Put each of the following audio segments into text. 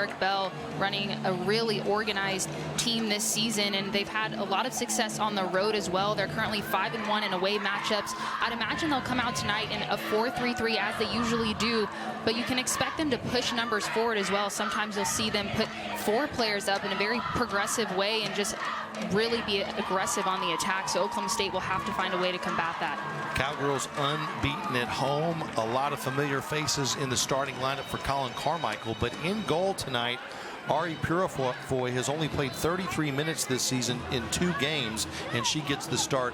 Eric Bell running a really organized team this season, and they've had a lot of success on the road as well. They're currently 5-1 in away matchups. I'd imagine they'll come out tonight in a 4-3-3 as they usually do, but you can expect them to push numbers forward as well. Sometimes you'll see them put 4 players up in a very progressive way and just really be aggressive on the attack. So Oklahoma State will have to find a way to combat that. Cowgirls unbeaten at home. A lot of familiar faces in the starting lineup for Colin Carmichael, but in goal tonight, Ari Purifoy has only played 33 minutes this season in 2 games, and she gets the start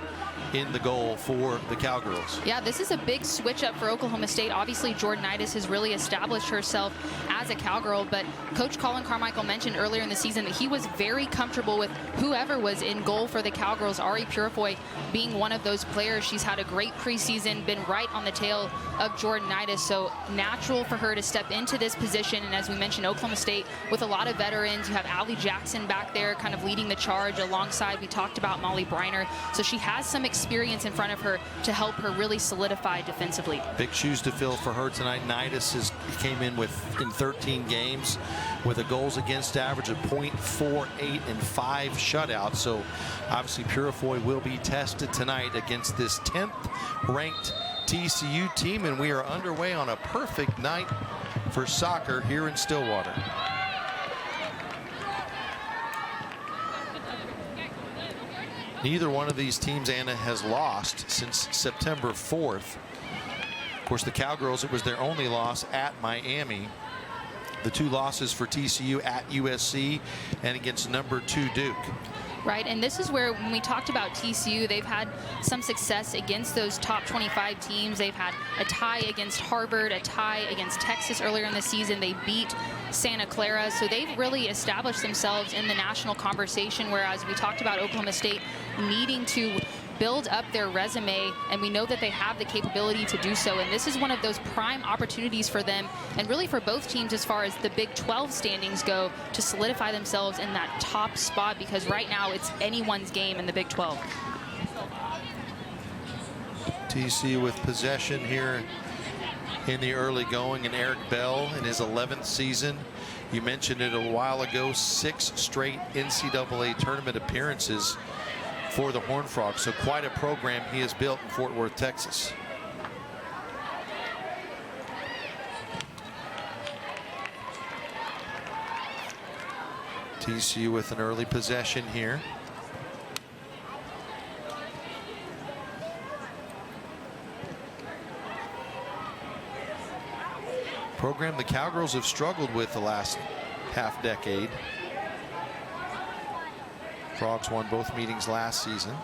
in the goal for the Cowgirls. Yeah, this is a big switch up for Oklahoma State. Obviously, Jordanitis has really established herself as a Cowgirl, but Coach Colin Carmichael mentioned earlier in the season that he was very comfortable with whoever was in goal for the Cowgirls, Ari Purifoy being one of those players. She's had a great preseason, been right on the tail of Jordanitis, so natural for her to step into this position. And as we mentioned, Oklahoma State with a lot of veterans. You have Allie Jackson back there kind of leading the charge alongside, we talked about Molly Briner, so she has some experience in front of her to help her really solidify defensively. Big shoes to fill for her tonight. Nidus came in in 13 games with a goals against average of .48 and 5 shutouts. So obviously Purifoy will be tested tonight against this 10th ranked TCU team, and we are underway on a perfect night for soccer here in Stillwater. Neither one of these teams, Anna, has lost since September 4th. Of course, the Cowgirls, it was their only loss at Miami. The 2 losses for TCU at USC and against number 2 Duke. Right, and this is where, when we talked about TCU, they've had some success against those top 25 teams. They've had a tie against Harvard, a tie against Texas earlier in the season. They beat Santa Clara, so they've really established themselves in the national conversation, whereas we talked about Oklahoma State needing to build up their resume, and we know that they have the capability to do so, and this is one of those prime opportunities for them, and really for both teams as far as the Big 12 standings go, to solidify themselves in that top spot, because right now it's anyone's game in the Big 12. TCU with possession here in the early going, and Eric Bell in his 11th season. You mentioned it a while ago, 6 straight NCAA tournament appearances for the Horned Frogs, so quite a program he has built in Fort Worth, Texas. TCU with an early possession here. Program the Cowgirls have struggled with the last half decade. Frogs won both meetings last season.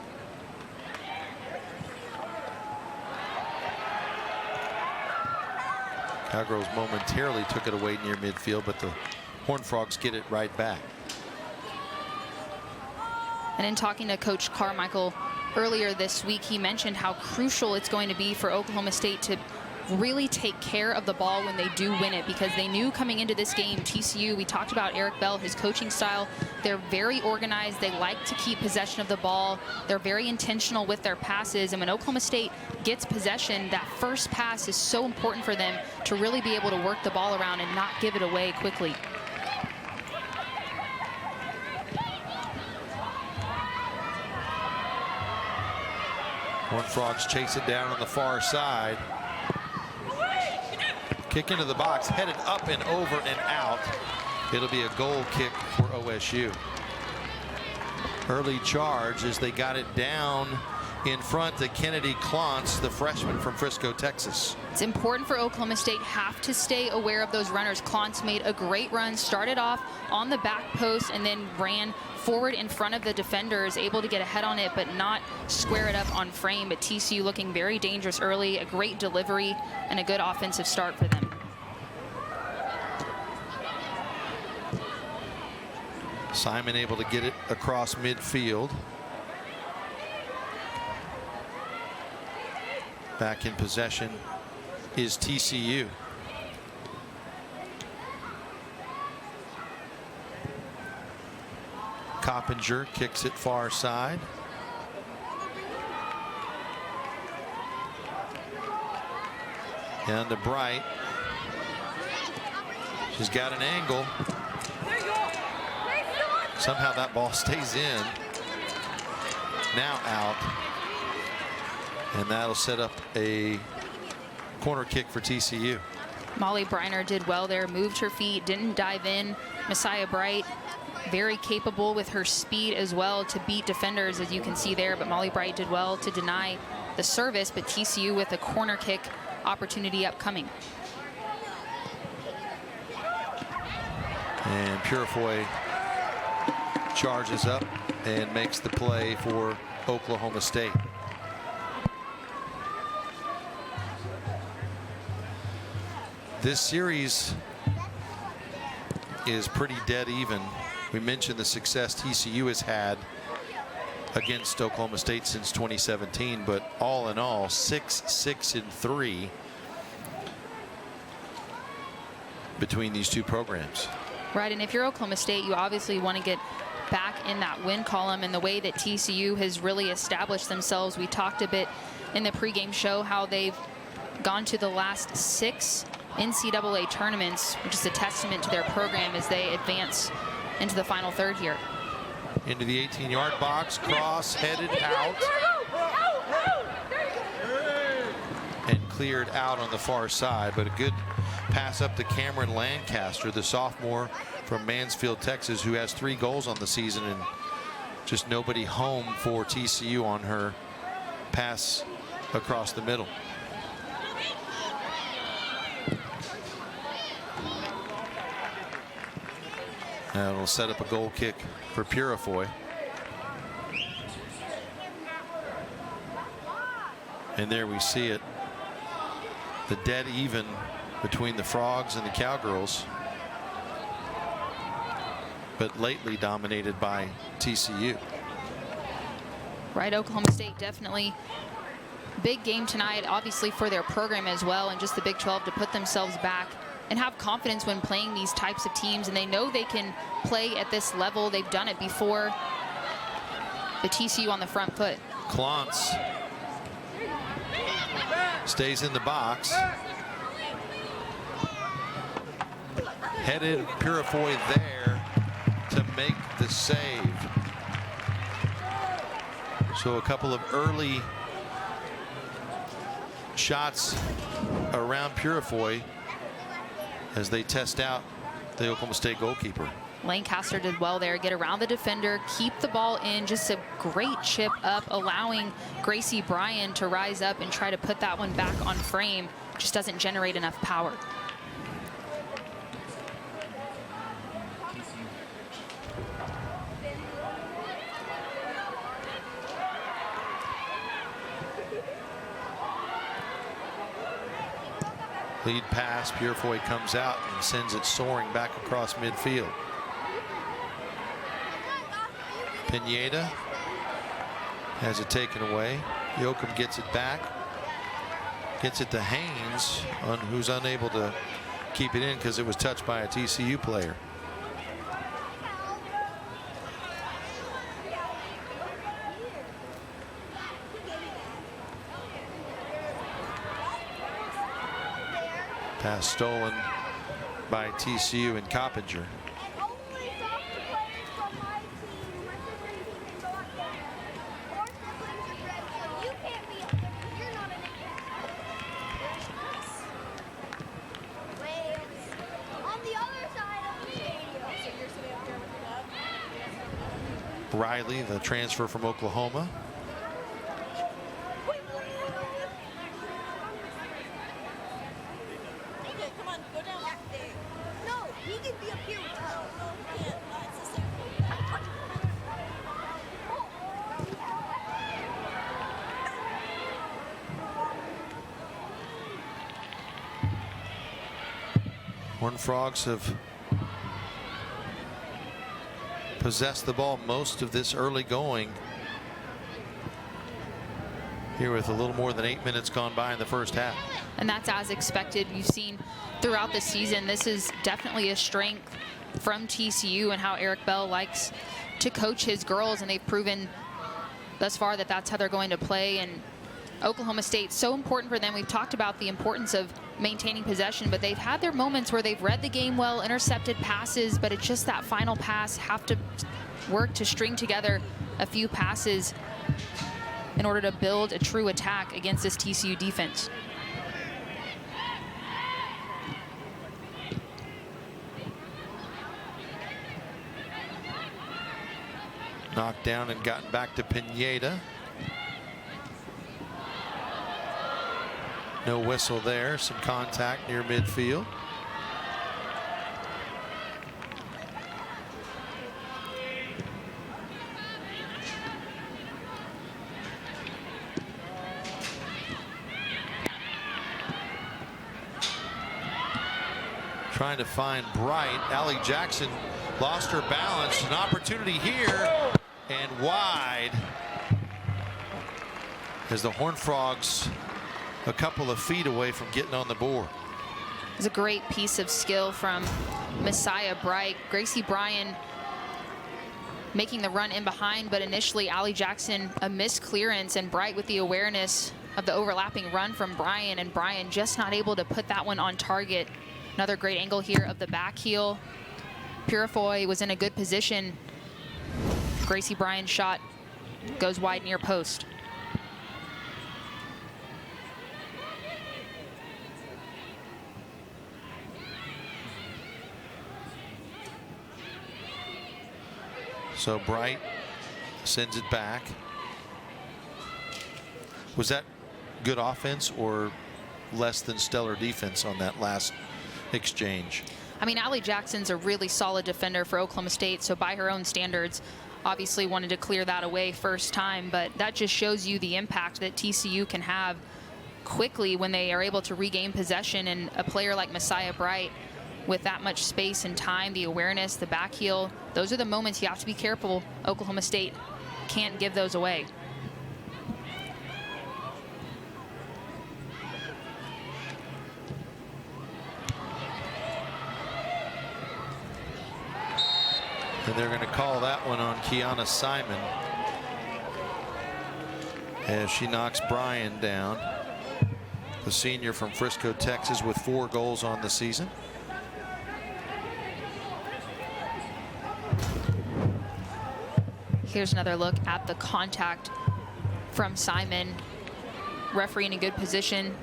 Cowgirls momentarily took it away near midfield, but the Horned Frogs get it right back. And in talking to Coach Carmichael earlier this week, he mentioned how crucial it's going to be for Oklahoma State to really take care of the ball when they do win it, because they knew coming into this game, TCU, we talked about Eric Bell, his coaching style, they're very organized, they like to keep possession of the ball, they're very intentional with their passes, and when Oklahoma State gets possession, that first pass is so important for them to really be able to work the ball around and not give it away quickly. Horned Frogs chase it down on the far side. Kick into the box, headed up and over and out. It'll be a goal kick for OSU. Early charge as they got it down in front to Kennedy Klontz, the freshman from Frisco, Texas. It's important for Oklahoma State, have to stay aware of those runners. Klontz made a great run, started off on the back post and then ran forward in front of the defenders, able to get ahead on it but not square it up on frame. But TCU looking very dangerous early, a great delivery and a good offensive start for them. Simon able to get it across midfield. Back in possession is TCU. Coppinger kicks it far side. Down to Bright. She's got an angle. Somehow that ball stays in. Now out. And that'll set up a corner kick for TCU. Molly Briner did well there, moved her feet, didn't dive in. Messiah Bright, very capable with her speed as well to beat defenders, as you can see there. But Molly Bright did well to deny the service, but TCU with a corner kick opportunity upcoming. And Purifoy charges up and makes the play for Oklahoma State. This series is pretty dead even. We mentioned the success TCU has had against Oklahoma State since 2017, but all in all, 6-6-3 between these two programs. Right, and if you're Oklahoma State, you obviously want to get back in that win column, and the way that TCU has really established themselves. We talked a bit in the pregame show how they've gone to the last 6 NCAA tournaments, which is a testament to their program as they advance into the final third here. Into the 18-yard box, cross headed out and cleared out on the far side, but a good pass up to Cameron Lancaster, the sophomore from Mansfield, Texas, who has 3 goals on the season, and just nobody home for TCU on her pass across the middle. Now it'll set up a goal kick for Purifoy. And there we see it. The dead even between the Frogs and the Cowgirls, but lately dominated by TCU. Right, Oklahoma State definitely big game tonight, obviously for their program as well, and just the Big 12 to put themselves back and have confidence when playing these types of teams, and they know they can play at this level. They've done it before. The TCU on the front foot. Clontz stays in the box. Headed Purifoy there to make the save. So a couple of early shots around Purifoy as they test out the Oklahoma State goalkeeper. Lancaster did well there, get around the defender, keep the ball in, just a great chip up, allowing Gracie Bryan to rise up and try to put that one back on frame. Just doesn't generate enough power. Lead pass, Purifoy comes out and sends it soaring back across midfield. Pineda has it taken away. Yoakum gets it back. Gets it to Haynes, who's unable to keep it in because it was touched by a TCU player. Pass stolen by TCU and Coppinger. Riley, the transfer from Oklahoma. Horned Frogs have possessed the ball most of this early going here with a little more than 8 minutes gone by in the first half. And that's as expected. You've seen throughout the season, this is definitely a strength from TCU and how Eric Bell likes to coach his girls, and they've proven thus far that that's how they're going to play. And Oklahoma State, so important for them. We've talked about the importance of maintaining possession, but they've had their moments where they've read the game well, intercepted passes, but it's just that final pass, have to work to string together a few passes in order to build a true attack against this TCU defense. Knocked down and gotten back to Pineda. No whistle there. Some contact near midfield. Trying to find Bright. Allie Jackson lost her balance. An opportunity here and wide as the Horned Frogs a couple of feet away from getting on the board. It was a great piece of skill from Messiah Bright. Gracie Bryan making the run in behind, but initially Allie Jackson a missed clearance, and Bright with the awareness of the overlapping run from Bryan, and Bryan just not able to put that one on target. Another great angle here of the back heel. Purifoy was in a good position. Gracie Bryan's shot goes wide near post. So Bright sends it back. Was that good offense or less than stellar defense on that last exchange? I mean, Allie Jackson's a really solid defender for Oklahoma State, so by her own standards, obviously wanted to clear that away first time, but that just shows you the impact that TCU can have quickly when they are able to regain possession, and a player like Messiah Bright with that much space and time, the awareness, the back heel, those are the moments you have to be careful. Oklahoma State can't give those away. And they're going to call that one on Kiana Simon as she knocks Bryan down, the senior from Frisco, Texas, with 4 goals on the season. Here's another look at the contact from Simon. Referee in a good position.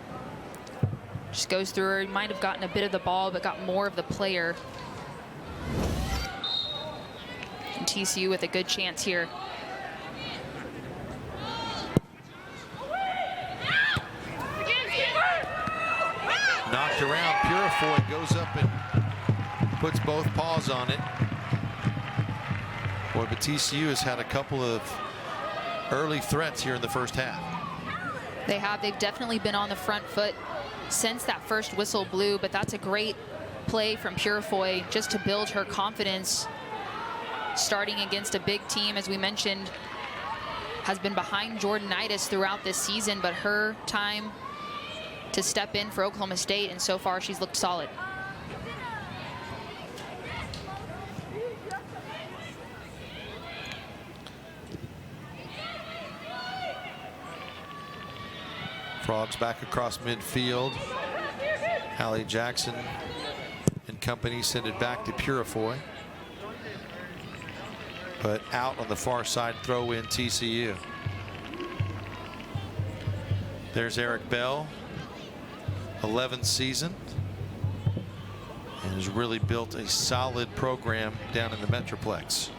Just goes through her. He might have gotten a bit of the ball, but got more of the player. And TCU with a good chance here. Knocked around. Purifoy goes up and puts both paws on it. Boy, but TCU has had a couple of early threats here in the first half. They have. They've definitely been on the front foot since that first whistle blew, but that's a great play from Purifoy just to build her confidence. Starting against a big team, as we mentioned, has been behind Jordanitis throughout this season, but her time to step in for Oklahoma State, and so far she's looked solid. Frogs back across midfield. Allie Jackson and company send it back to Purifoy. But out on the far side, throw in TCU. There's Eric Bell, 11th season, and has really built a solid program down in the Metroplex.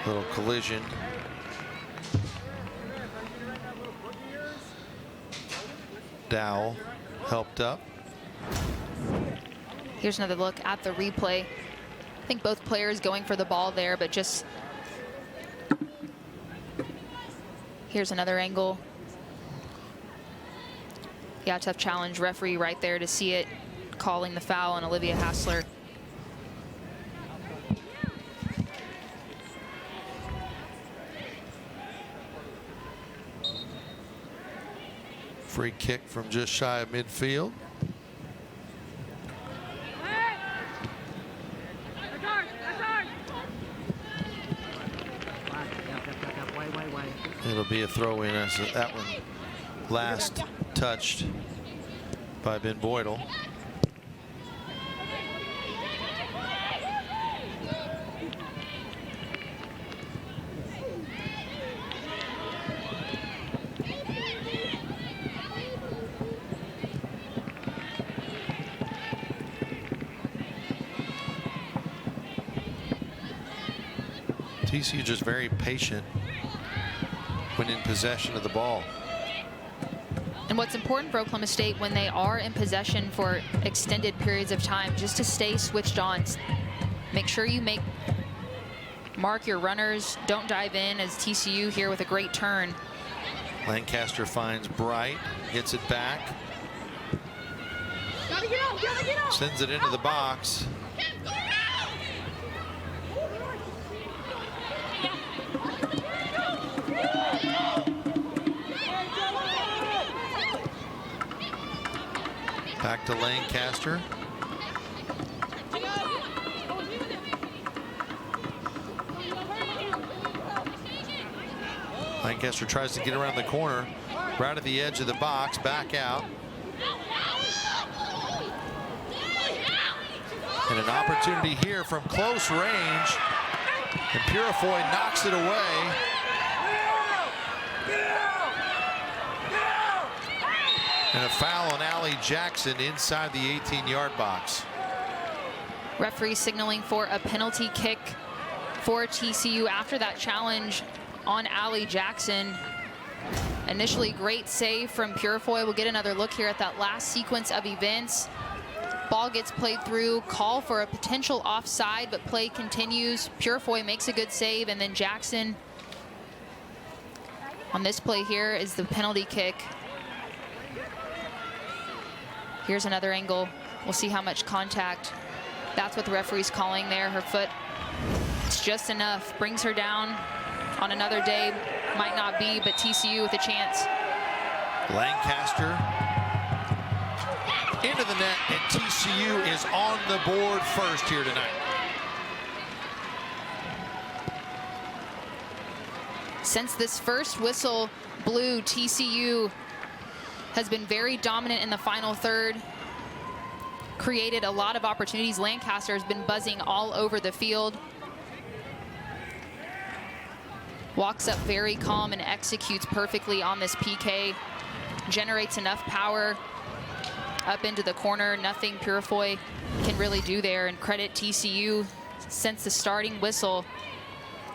Little collision. Dowell helped up. Here's another look at the replay. I think both players going for the ball there, but just here's another angle. Yeah, tough challenge. Referee right there to see it, calling the foul on Olivia Hassler. Free kick from just shy of midfield. It'll be a throw in as that one last touched by Ben Boydell. TCU just very patient when in possession of the ball. And what's important for Oklahoma State when they are in possession for extended periods of time, just to stay switched on. Make sure you mark your runners. Don't dive in, as TCU here with a great turn. Lancaster finds Bright, gets it back. Sends it into the box. Back to Lancaster. Lancaster tries to get around the corner, right at the edge of the box, back out. And an opportunity here from close range. And Purifoy knocks it away. And a foul on Allie Jackson inside the 18-yard box. Referee signaling for a penalty kick for TCU after that challenge on Allie Jackson. Initially, great save from Purifoy. We'll get another look here at that last sequence of events. Ball gets played through, call for a potential offside, but play continues. Purifoy makes a good save, and then Jackson on this play here is the penalty kick. Here's another angle. We'll see how much contact. That's what the referee's calling there. Her foot, it's just enough. Brings her down. On another day, might not be, but TCU with a chance. Lancaster into the net, and TCU is on the board first here tonight. Since this first whistle blew, TCU has been very dominant in the final third, created a lot of opportunities. Lancaster has been buzzing all over the field. Walks up very calm and executes perfectly on this PK. Generates enough power up into the corner. Nothing Purifoy can really do there. And credit TCU, since the starting whistle,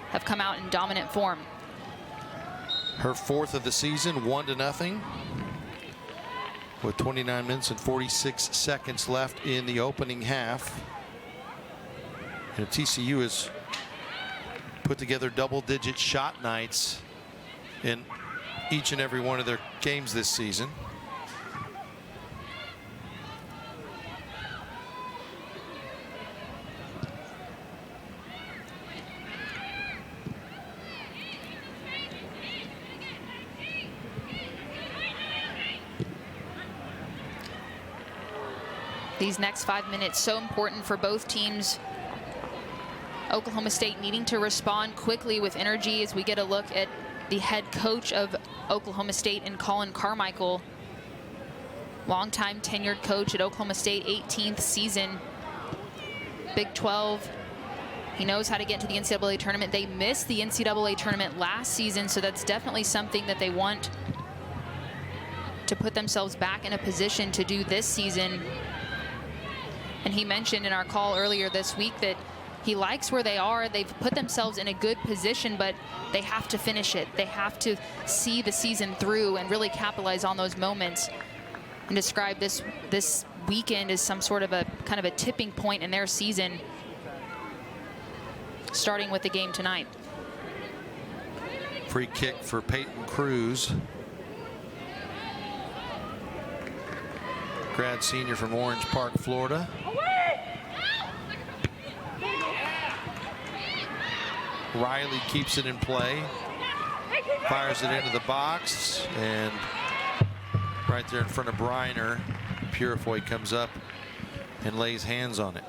have come out in dominant form. Her fourth of the season, 1-0. With 29 minutes and 46 seconds left in the opening half. And TCU has put together double-digit shot nights in each and every one of their games this season. These next 5 minutes so important for both teams. Oklahoma State needing to respond quickly with energy as we get a look at the head coach of Oklahoma State in Colin Carmichael. Longtime tenured coach at Oklahoma State, 18th season. Big 12. He knows how to get into the NCAA tournament. They missed the NCAA tournament last season, so that's definitely something that they want to put themselves back in a position to do this season. And he mentioned in our call earlier this week that he likes where they are. They've put themselves in a good position, but they have to finish it. They have to see the season through and really capitalize on those moments, and describe this weekend as some sort of a kind of a tipping point in their season, starting with the game tonight. Free kick for Peyton Cruz. Grad senior from Orange Park, Florida. Riley keeps it in play, fires it into the box, and right there in front of Briner, Purifoy comes up and lays hands on it.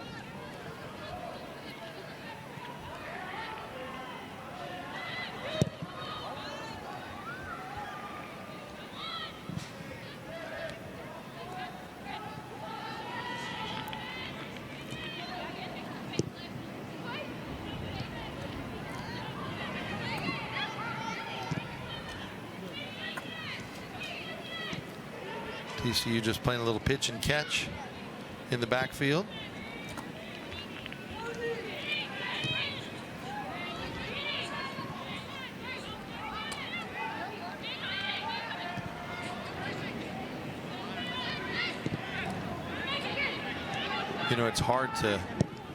TCU just playing a little pitch and catch in the backfield. You know, it's hard to,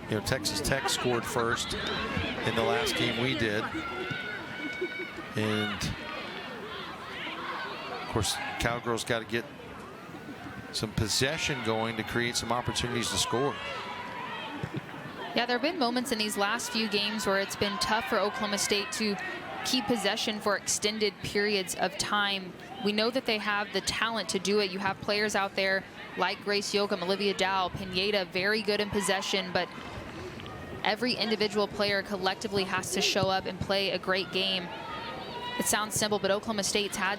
you know, Texas Tech scored first in the last game we did. And of course, Cowgirls got to get some possession going to create some opportunities to score. Yeah, there have been moments in these last few games where it's been tough for Oklahoma State to keep possession for extended periods of time. We know that they have the talent to do it. You have players out there like Grace Yoakum, Olivia Dow, Pineda, very good in possession, but every individual player collectively has to show up and play a great game. It sounds simple, but Oklahoma State's had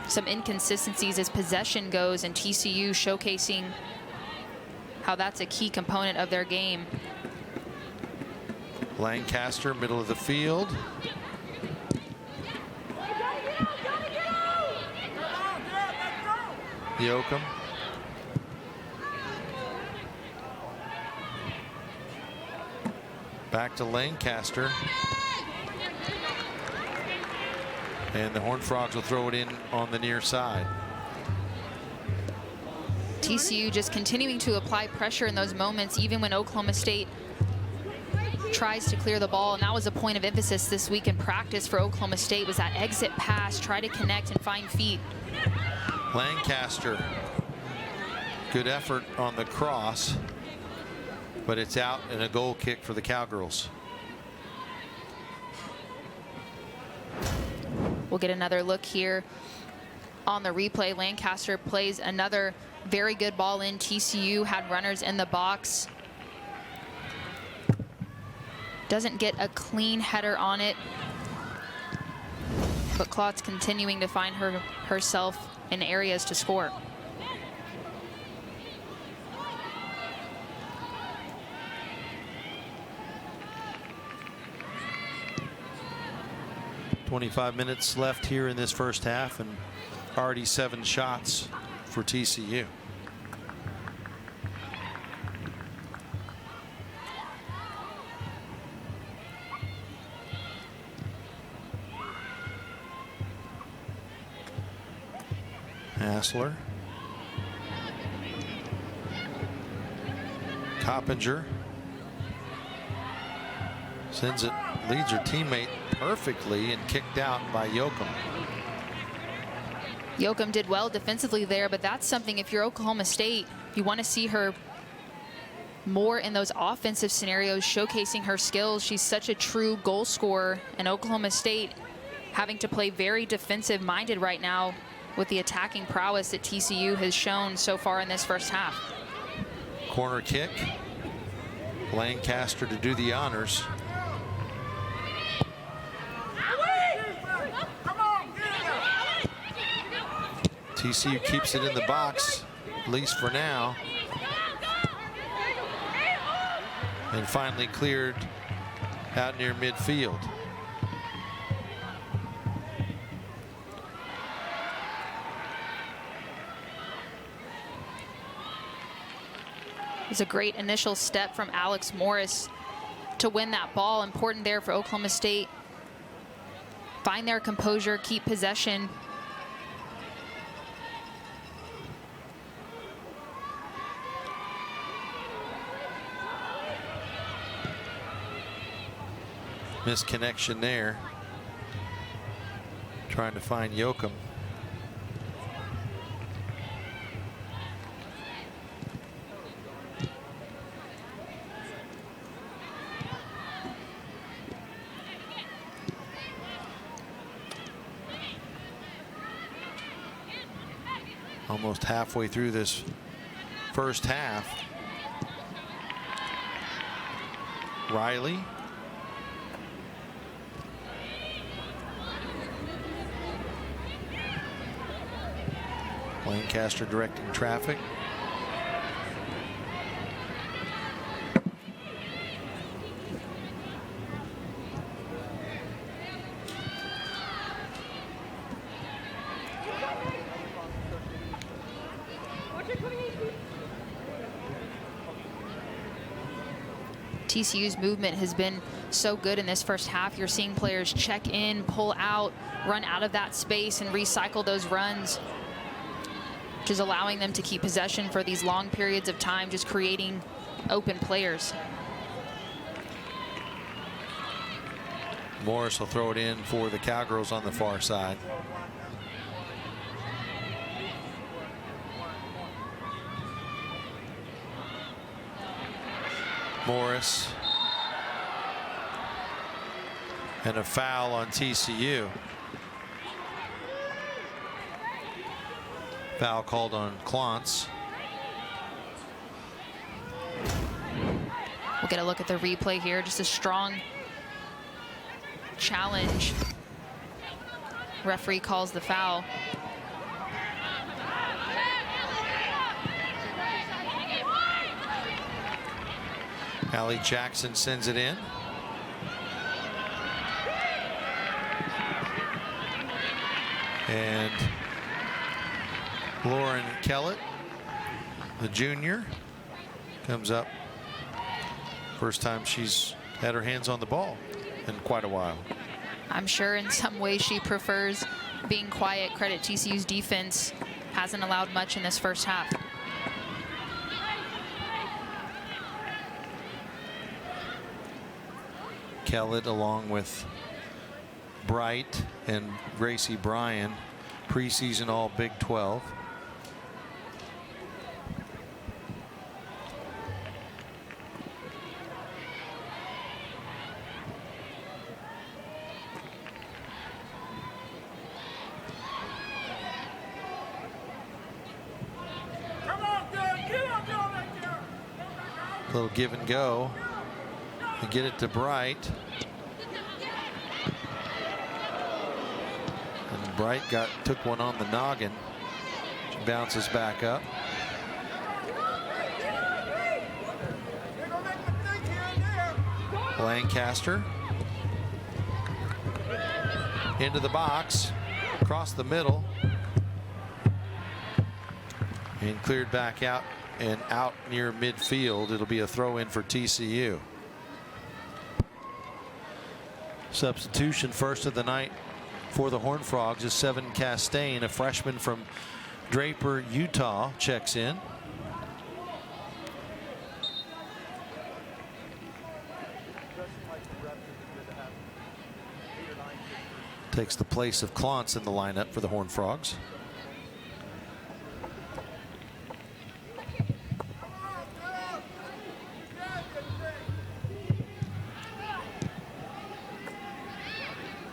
some inconsistencies as possession goes, and TCU showcasing how that's a key component of their game. Lancaster, middle of the field. Yoakum. Back to Lancaster. And the Horned Frogs will throw it in on the near side. TCU just continuing to apply pressure in those moments, even when Oklahoma State tries to clear the ball. And that was a point of emphasis this week in practice for Oklahoma State, was that exit pass, try to connect and find feet. Lancaster, good effort on the cross, but it's out and a goal kick for the Cowgirls. We'll get another look here on the replay. Lancaster plays another very good ball in. TCU had runners in the box. Doesn't get a clean header on it, but Klotz continuing to find herself in areas to score. .25 minutes left here in this first half, and already 7 shots for TCU. Hassler. Coppinger sends it, leads her teammate perfectly, and kicked out by Yoakum. Yoakum did well defensively there, but that's something, if you're Oklahoma State, you want to see her more in those offensive scenarios, showcasing her skills. She's such a true goal scorer, and Oklahoma State having to play very defensive minded right now with the attacking prowess that TCU has shown so far in this first half. Corner kick. Lancaster to do the honors. TCU keeps it in the box, at least for now. And finally cleared out near midfield. It was a great initial step from Alex Morris to win that ball. Important there for Oklahoma State. Find their composure, keep possession. Misconnection there. Trying to find Yoakum. Almost halfway through this first half. Riley. Lancaster directing traffic. TCU's movement has been so good in this first half. You're seeing players check in, pull out, run out of that space, and recycle those runs, which is allowing them to keep possession for these long periods of time, just creating open players. Morris will throw it in for the Cowgirls on the far side. Morris. And a foul on TCU. Foul called on Klontz. We'll get a look at the replay here. Just a strong challenge. Referee calls the foul. Allie Jackson sends it in. And Lauren Kellett, the junior, comes up. First time she's had her hands on the ball in quite a while. I'm sure in some ways she prefers being quiet. Credit TCU's defense hasn't allowed much in this first half. Kellett along with Bright and Gracie Bryan, preseason all Big 12. A little give and go. And get it to Bright. And Bright took one on the noggin. She bounces back up. Lancaster into the box, across the middle, and cleared back out and out near midfield. It'll be a throw in for TCU. Substitution first of the night for the Horned Frogs is Seven Castaigne, a freshman from Draper, Utah, checks in. Takes the place of Klontz in the lineup for the Horned Frogs.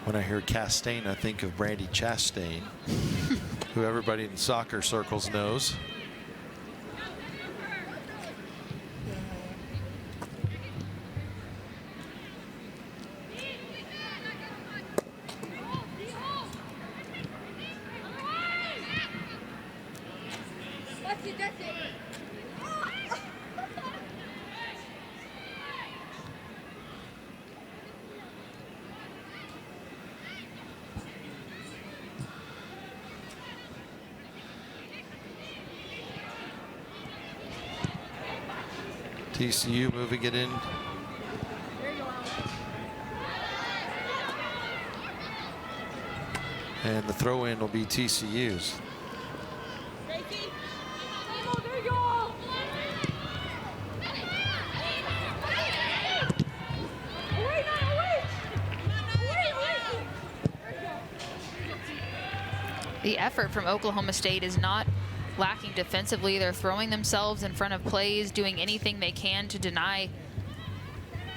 When I hear Castaigne, I think of Brandy Chastain, who everybody in soccer circles knows. TCU moving it in. And the throw in will be TCU's. The effort from Oklahoma State is not lacking defensively. They're throwing themselves in front of plays, doing anything they can to deny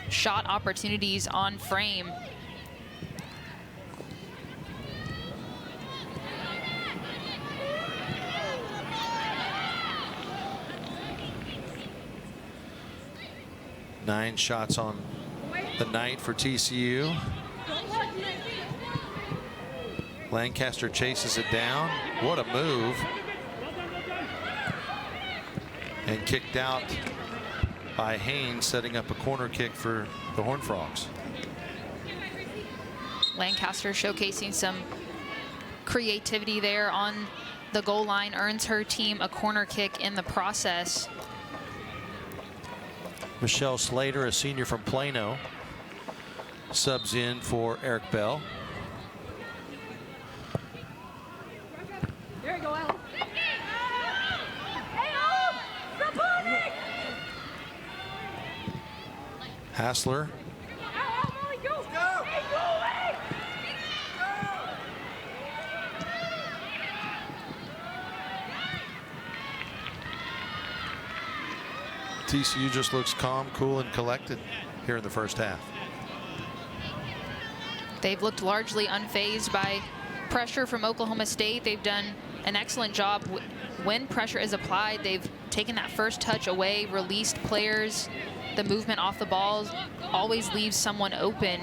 shot opportunities on frame. Nine shots on the night for TCU. Lancaster chases it down. What a move. And kicked out by Haynes, setting up a corner kick for the Horned Frogs. Lancaster showcasing some creativity there on the goal line, earns her team a corner kick in the process. Michelle Slater, a senior from Plano, subs in for Eric Bell. There you go, Ellen. Hassler. TCU just looks calm, cool, and collected here in the first half. They've looked largely unfazed by pressure from Oklahoma State. They've done an excellent job when pressure is applied. They've taken that first touch away, released players. The movement off the ball always leaves someone open.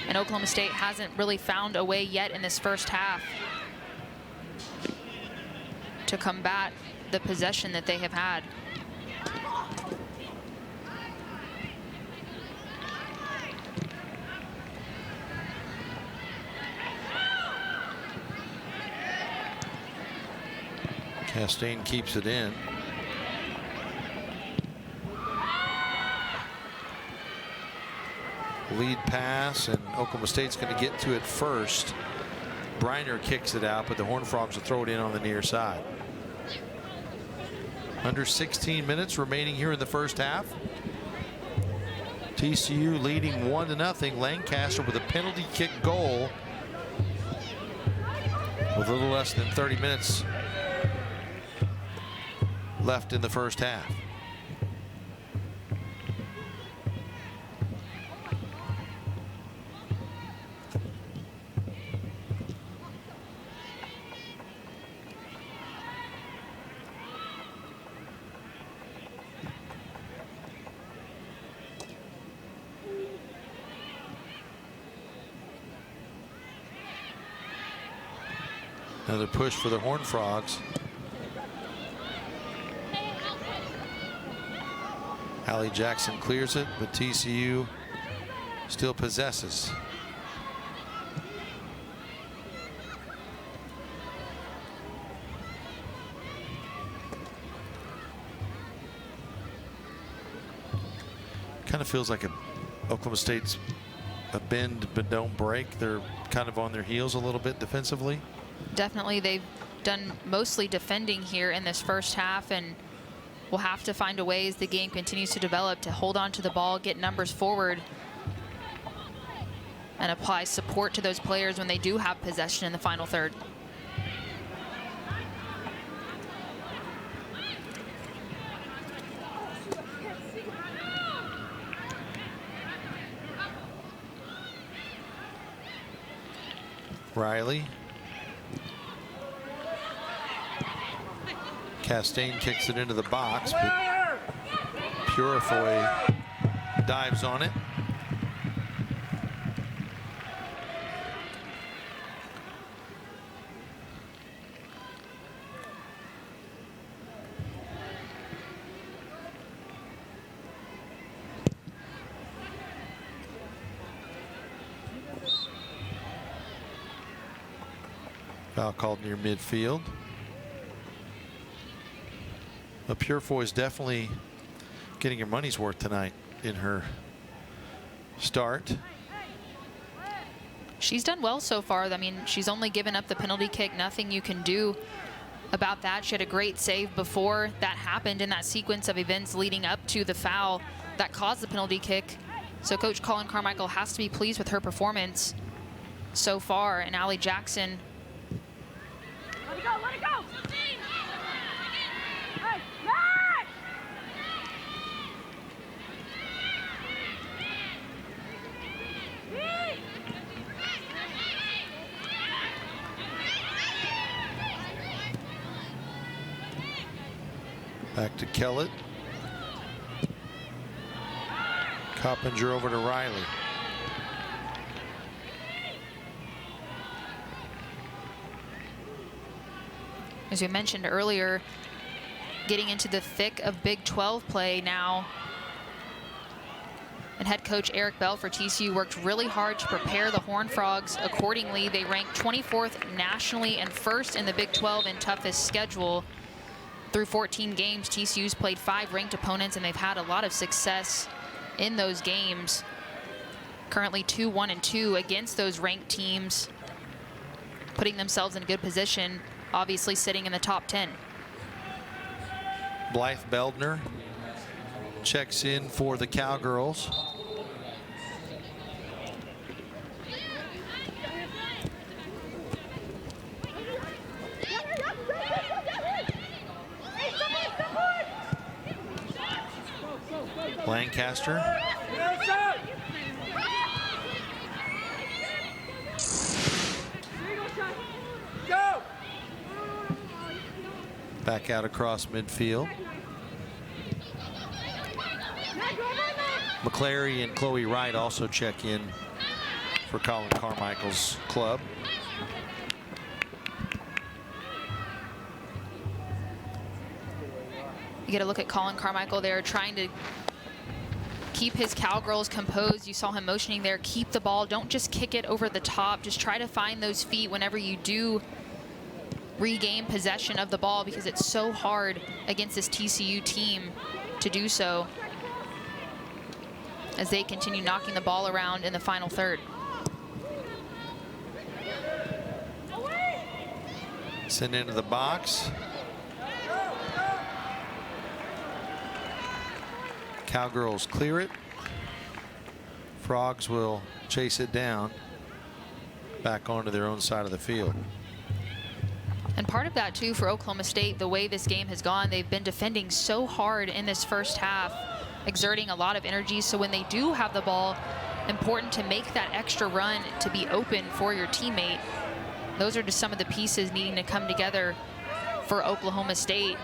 And Oklahoma State hasn't really found a way yet in this first half to combat the possession that they have had. Castaigne keeps it in. Lead pass, and Oklahoma State's going to get to it first. Briner kicks it out, but the Horned Frogs will throw it in on the near side. Under 16 minutes remaining here in the first half. TCU leading 1-0. Lancaster with a penalty kick goal with a little less than 30 minutes left in the first half. Another push for the Horned Frogs. Allie Jackson clears it, but TCU still possesses. Kind of feels like Oklahoma State's a bend but don't break. They're kind of on their heels a little bit defensively. Definitely, they've done mostly defending here in this first half, and will have to find a way as the game continues to develop to hold on to the ball, get numbers forward, and apply support to those players when they do have possession in the final third. Riley. Castaigne kicks it into the box, but Purifoy dives on it. Foul called near midfield. But Purifoy is definitely getting her money's worth tonight in her start. She's done well so far. I mean, she's only given up the penalty kick. Nothing you can do about that. She had a great save before that happened in that sequence of events leading up to the foul that caused the penalty kick. So Coach Colin Carmichael has to be pleased with her performance so far. And Allie Jackson. Let it go, let it go! Hey, Back to Kellett. Coppinger over to Riley. As we mentioned earlier, getting into the thick of Big 12 play now. And head coach Eric Bell for TCU worked really hard to prepare the Horned Frogs accordingly. They ranked 24th nationally and first in the Big 12 in toughest schedule. through 14 games, TCU's played 5 ranked opponents, and they've had a lot of success in those games. Currently 2-1-2 against those ranked teams, putting themselves in a good position, obviously sitting in the top 10. Blythe Beldner checks in for the Cowgirls. Lancaster. Back out across midfield. McClary and Chloe Wright also check in for Colin Carmichael's club. You get a look at Colin Carmichael there, trying to keep his Cowgirls composed. You saw him motioning there. Keep the ball. Don't just kick it over the top. Just try to find those feet whenever you do regain possession of the ball, because it's so hard against this TCU team to do so as they continue knocking the ball around in the final third. Send into the box. Cowgirls clear it. Frogs will chase it down back onto their own side of the field. And part of that too for Oklahoma State, the way this game has gone, they've been defending so hard in this first half, exerting a lot of energy. So when they do have the ball, important to make that extra run to be open for your teammate. Those are just some of the pieces needing to come together for Oklahoma State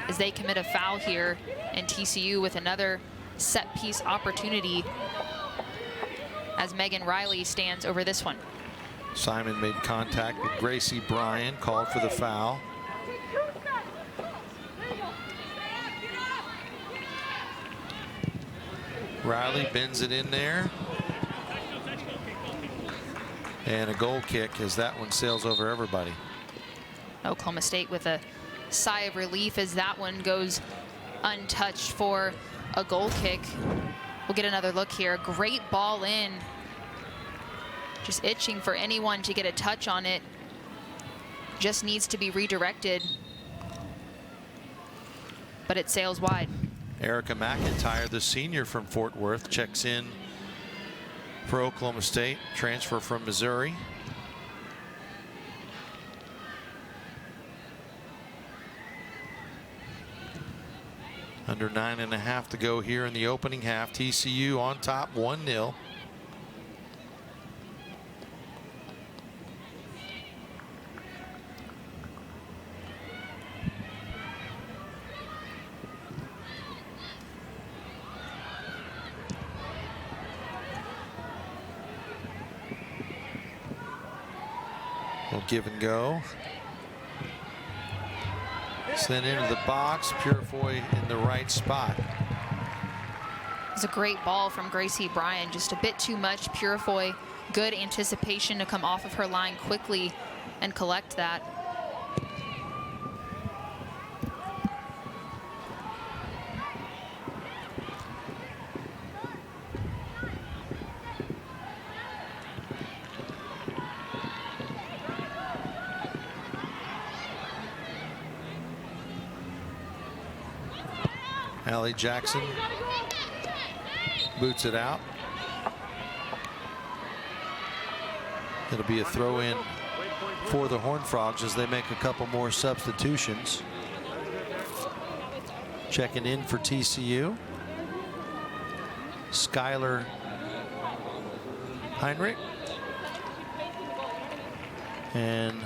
as they commit a foul here, and TCU with another set piece opportunity as Megan Riley stands over this one. Simon made contact with Gracie Bryan, called for the foul. Riley bends it in there. And a goal kick as that one sails over everybody. Oklahoma State with a sigh of relief as that one goes untouched for a goal kick. We'll get another look here. Great ball in. Just itching for anyone to get a touch on it. Just needs to be redirected. But it sails wide. Erica McIntyre, the senior from Fort Worth, checks in for Oklahoma State, transfer from Missouri. Under 9.5 to go here in the opening half. TCU on top 1-0. We'll give and go. Sent into the box. Purifoy in the right spot. It's a great ball from Gracie Bryan. Just a bit too much. Purifoy, good anticipation to come off of her line quickly and collect that. Allie Jackson boots it out. It'll be a throw in for the Horned Frogs as they make a couple more substitutions. Checking in for TCU, Skylar Heinrich and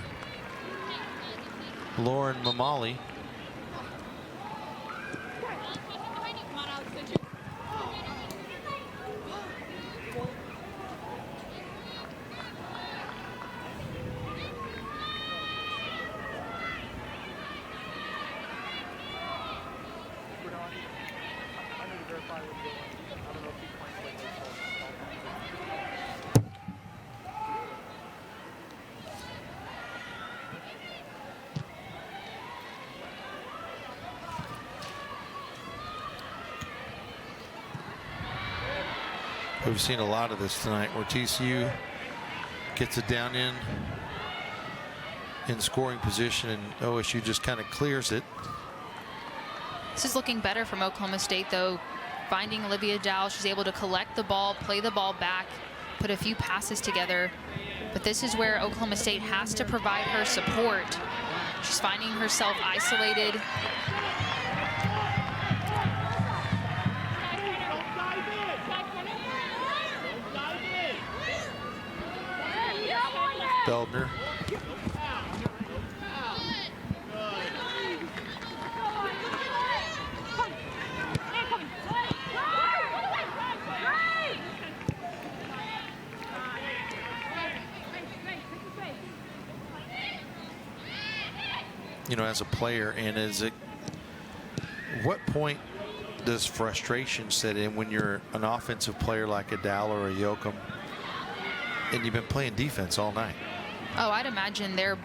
Lauren Mamali. We've seen a lot of this tonight where TCU gets it down in scoring position and OSU just kind of clears it. This is looking better from Oklahoma State, though. Finding Olivia Dow, she's able to collect the ball, play the ball back, put a few passes together. But this is where Oklahoma State has to provide her support. She's finding herself isolated. Beldner. You know, as a player, and what point does frustration set in when you're an offensive player like a Dow or a Yoakum and you've been playing defense all night? Oh, I'd imagine they're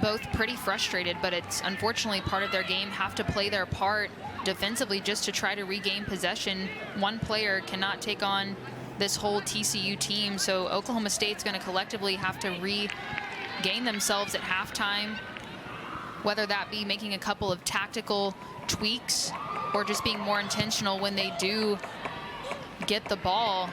both pretty frustrated, but it's unfortunately part of their game. Have to play their part defensively just to try to regain possession. One player cannot take on this whole TCU team, so Oklahoma State's going to collectively have to regain themselves at halftime, whether that be making a couple of tactical tweaks or just being more intentional when they do get the ball,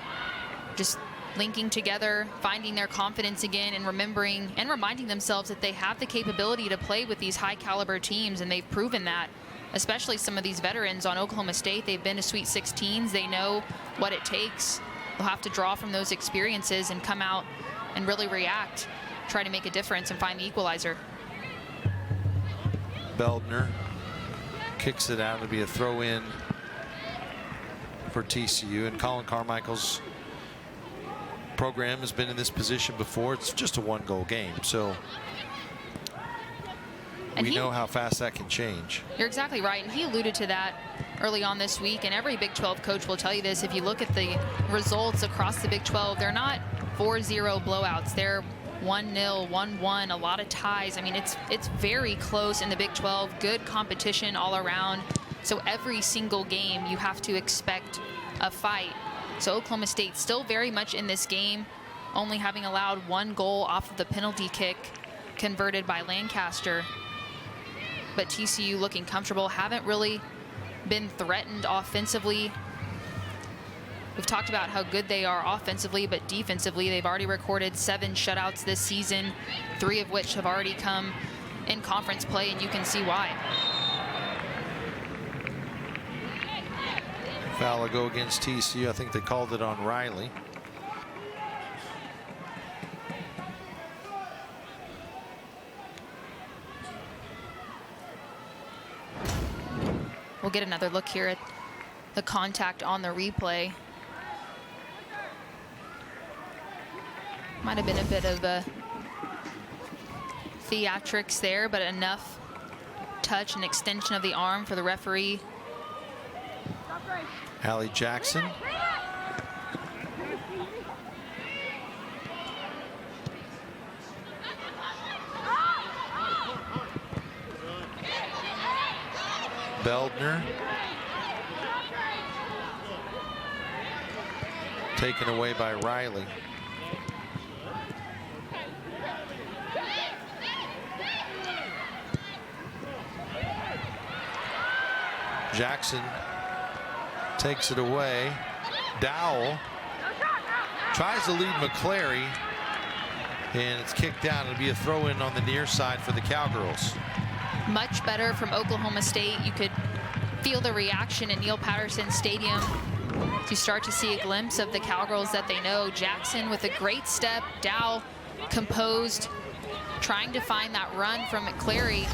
just linking together, finding their confidence again, and remembering and reminding themselves that they have the capability to play with these high caliber teams, and they've proven that, especially some of these veterans on Oklahoma State. They've been to Sweet 16s. They know what it takes. They'll have to draw from those experiences and come out and really react, try to make a difference and find the equalizer. Beldner kicks it out to be a throw in for TCU, and Colin Carmichael's program has been in this position before. It's just a one-goal game, so we know how fast that can change. You're exactly right, and he alluded to that early on this week, and every Big 12 coach will tell you this. If you look at the results across the Big 12, they're not 4-0 blowouts. They're 1-0, 1-1, a lot of ties. I mean, it's very close in the Big 12. Good competition all around. So every single game you have to expect a fight. So Oklahoma State still very much in this game, only having allowed one goal off of the penalty kick converted by Lancaster. But TCU looking comfortable, haven't really been threatened offensively. We've talked about how good they are offensively, but defensively, they've already recorded 7 shutouts this season, 3 of which have already come in conference play, and you can see why. Foul will go against TCU. I think they called it on Riley. We'll get another look here at the contact on the replay. Might have been a bit of a theatrics there, but enough touch and extension of the arm for the referee. Allie Jackson. Beldner. Taken away by Riley. Jackson takes it away. Dowell tries to lead McClary, and it's kicked out. It'll be a throw-in on the near side for the Cowgirls. Much better from Oklahoma State. You could feel the reaction in Neil Patterson Stadium. You start to see a glimpse of the Cowgirls that they know. Jackson with a great step. Dowell composed, trying to find that run from McClary.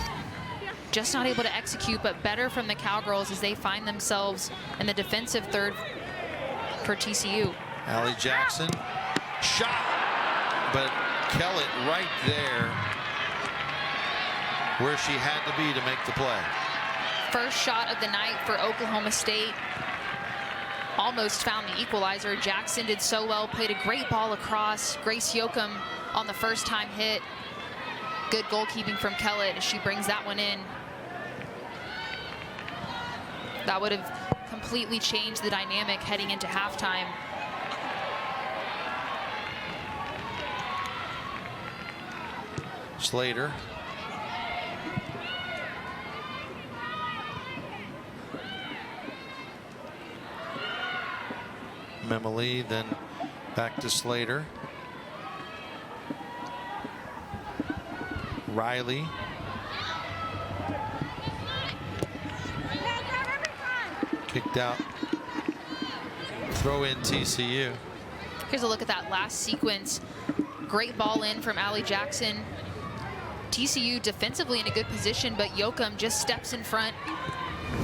Just not able to execute, but better from the Cowgirls as they find themselves in the defensive third for TCU. Allie Jackson, shot, but Kellett right there where she had to be to make the play. First shot of the night for Oklahoma State. Almost found the equalizer. Jackson did so well, played a great ball across. Grace Yoakum on the first time hit. Good goalkeeping from Kellett as she brings that one in. That would have completely changed the dynamic heading into halftime. Slater. Memoli, then back to Slater. Riley. Kicked out. Throw in TCU. Here's a look at that last sequence. Great ball in from Allie Jackson. TCU defensively in a good position, but Yoakum just steps in front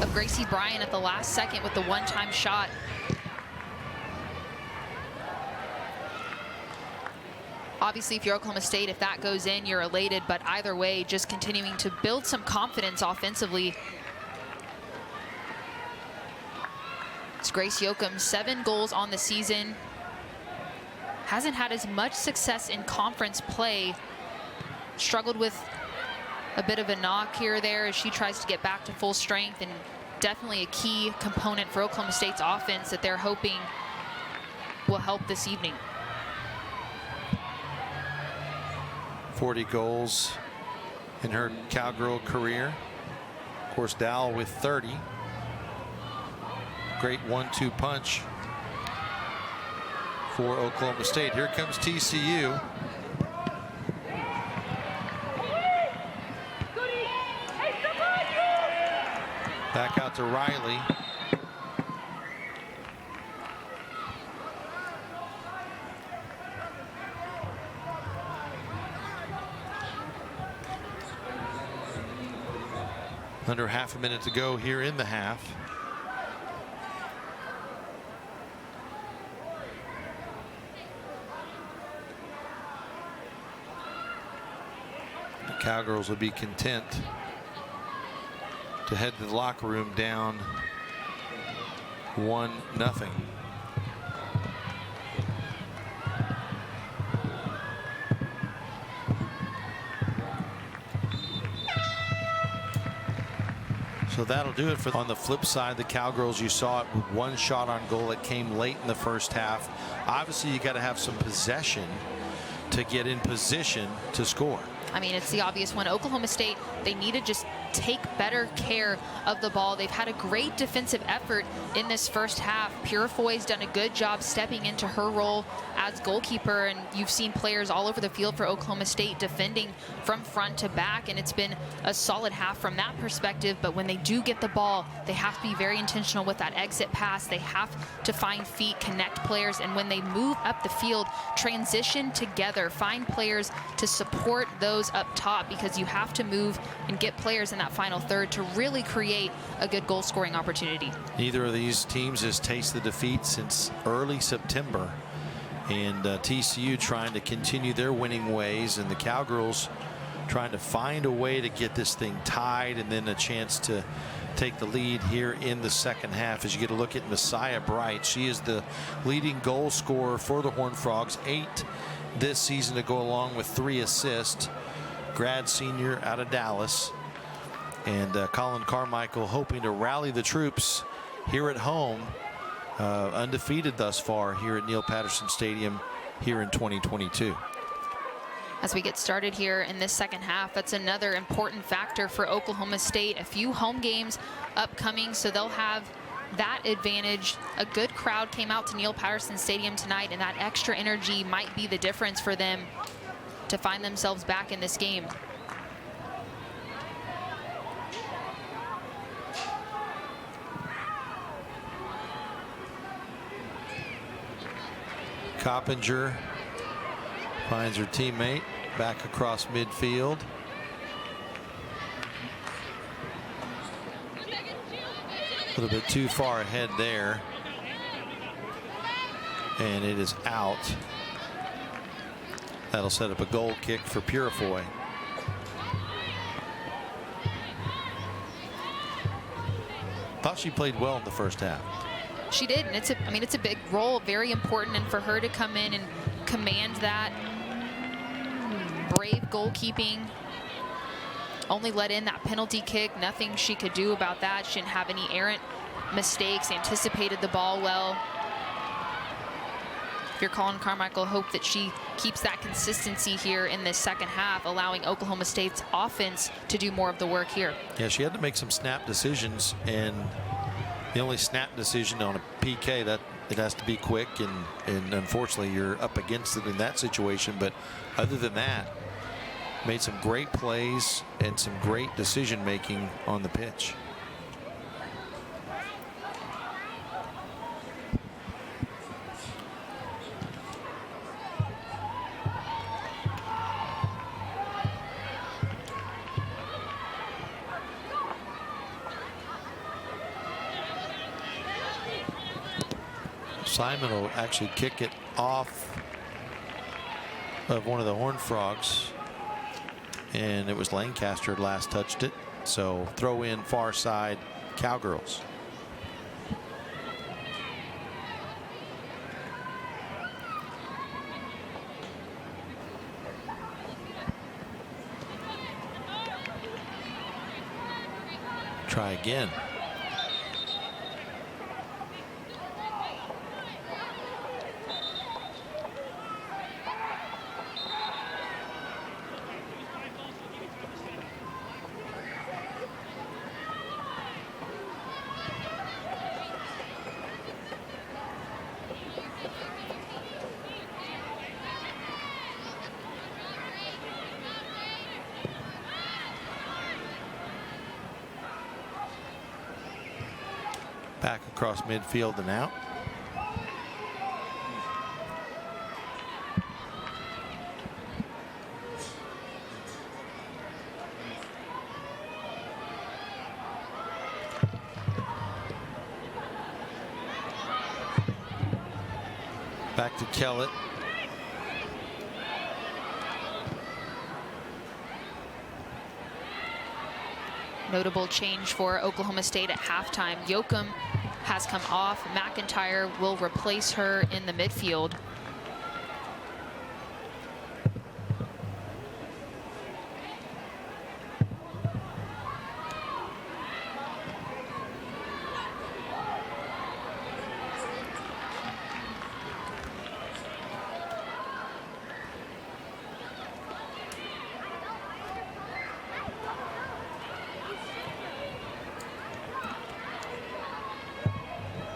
of Gracie Bryan at the last second with the one-time shot. Obviously, if you're Oklahoma State, if that goes in, you're elated, but either way, just continuing to build some confidence offensively. It's Grace Yoakum, 7 goals on the season. Hasn't had as much success in conference play. Struggled with a bit of a knock here or there as she tries to get back to full strength, and definitely a key component for Oklahoma State's offense that they're hoping will help this evening. 40 goals in her Cowgirl career. Of course, Dowell with 30. Great 1-2 punch for Oklahoma State. Here comes TCU. Back out to Riley. Under half a minute to go here in the half. The Cowgirls would be content to head to the locker room down 1-0. So that'll do it for. On the flip side, the Cowgirls, you saw it with 1 shot on goal. It came late in the first half. Obviously, you got to have some possession to get in position to score. I mean, it's the obvious one. Oklahoma State, they need to just take better care of the ball. They've had a great defensive effort in this first half. Purifoy's done a good job stepping into her role as goalkeeper, and you've seen players all over the field for Oklahoma State defending from front to back, and it's been a solid half from that perspective. But when they do get the ball, they have to be very intentional with that exit pass. They have to find feet, connect players, and when they move up the field, transition together, find players to support those up top, because you have to move and get players in that final third to really create a good goal scoring opportunity. Neither of these teams has tasted defeat since early September, and TCU trying to continue their winning ways, and the Cowgirls trying to find a way to get this thing tied and then a chance to take the lead here in the second half. As you get a look at Messiah Bright, she is the leading goal scorer for the Horned Frogs, 8 this season to go along with 3 assists. Grad senior out of Dallas. And Colin Carmichael hoping to rally the troops here at home, undefeated thus far here at Neil Patterson Stadium here in 2022. As we get started here in this second half, that's another important factor for Oklahoma State. A few home games upcoming, so they'll have that advantage. A good crowd came out to Neil Patterson Stadium tonight, and that extra energy might be the difference for them to find themselves back in this game. Coppinger finds her teammate back across midfield. A little bit too far ahead there, and it is out. That'll set up a goal kick for Purifoy. Thought she played well in the first half. She did, and it's a big role, very important, and for her to come in and command that, brave goalkeeping, only let in that penalty kick. Nothing she could do about that. She didn't have any errant mistakes, anticipated the ball well. if you're Colin Carmichael, hope that she keeps that consistency here in this second half, allowing Oklahoma State's offense to do more of the work here. Yeah, she had to make some snap decisions, and the only snap decision on a PK, that it has to be quick, and unfortunately you're up against it in that situation. But other than that, made some great plays and some great decision making on the pitch. Simon will actually kick it off of one of the Horned Frogs, and it was Lancaster last touched it. So throw in far side Cowgirls. Try again. Back across midfield and out. Back to Kellett. Notable change for Oklahoma State at halftime. Yoakum has come off. McIntyre will replace her in the midfield.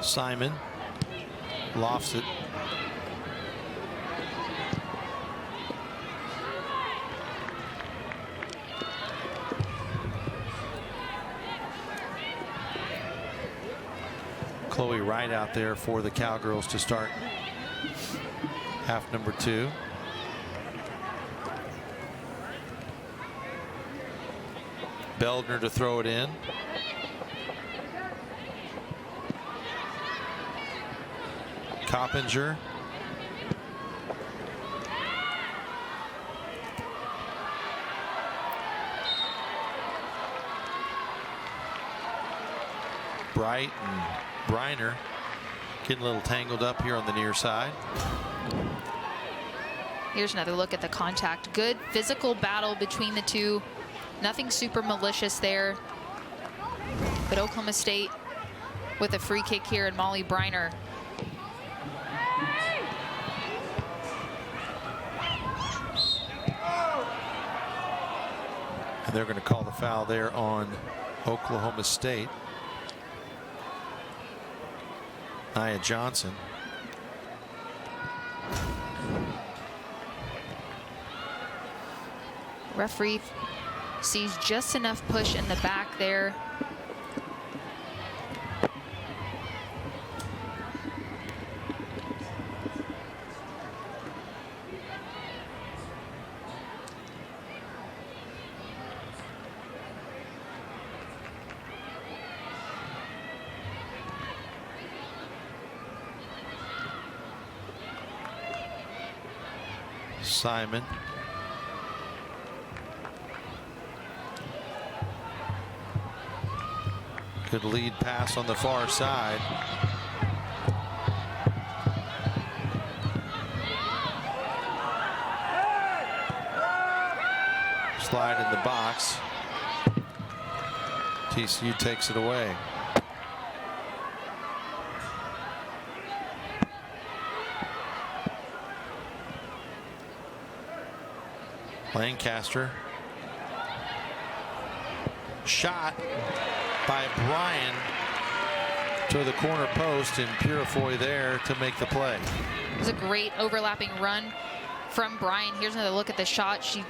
Simon lofts it. Chloe Wright out there for the Cowgirls to start half number 2. Beldner to throw it in. Coppinger. Bright and Briner getting a little tangled up here on the near side. Here's another look at the contact. Good physical battle between the two. Nothing super malicious there. But Oklahoma State with a free kick here, and Molly Briner. And they're going to call the foul there on Oklahoma State. Nia Johnson. Referee sees just enough push in the back there. Simon. Good lead pass on the far side. Slide in the box. TCU takes it away. Lancaster. Shot by Bryan to the corner post, and Purifoy there to make the play. It was a great overlapping run from Bryan. Here's another look at the shot. She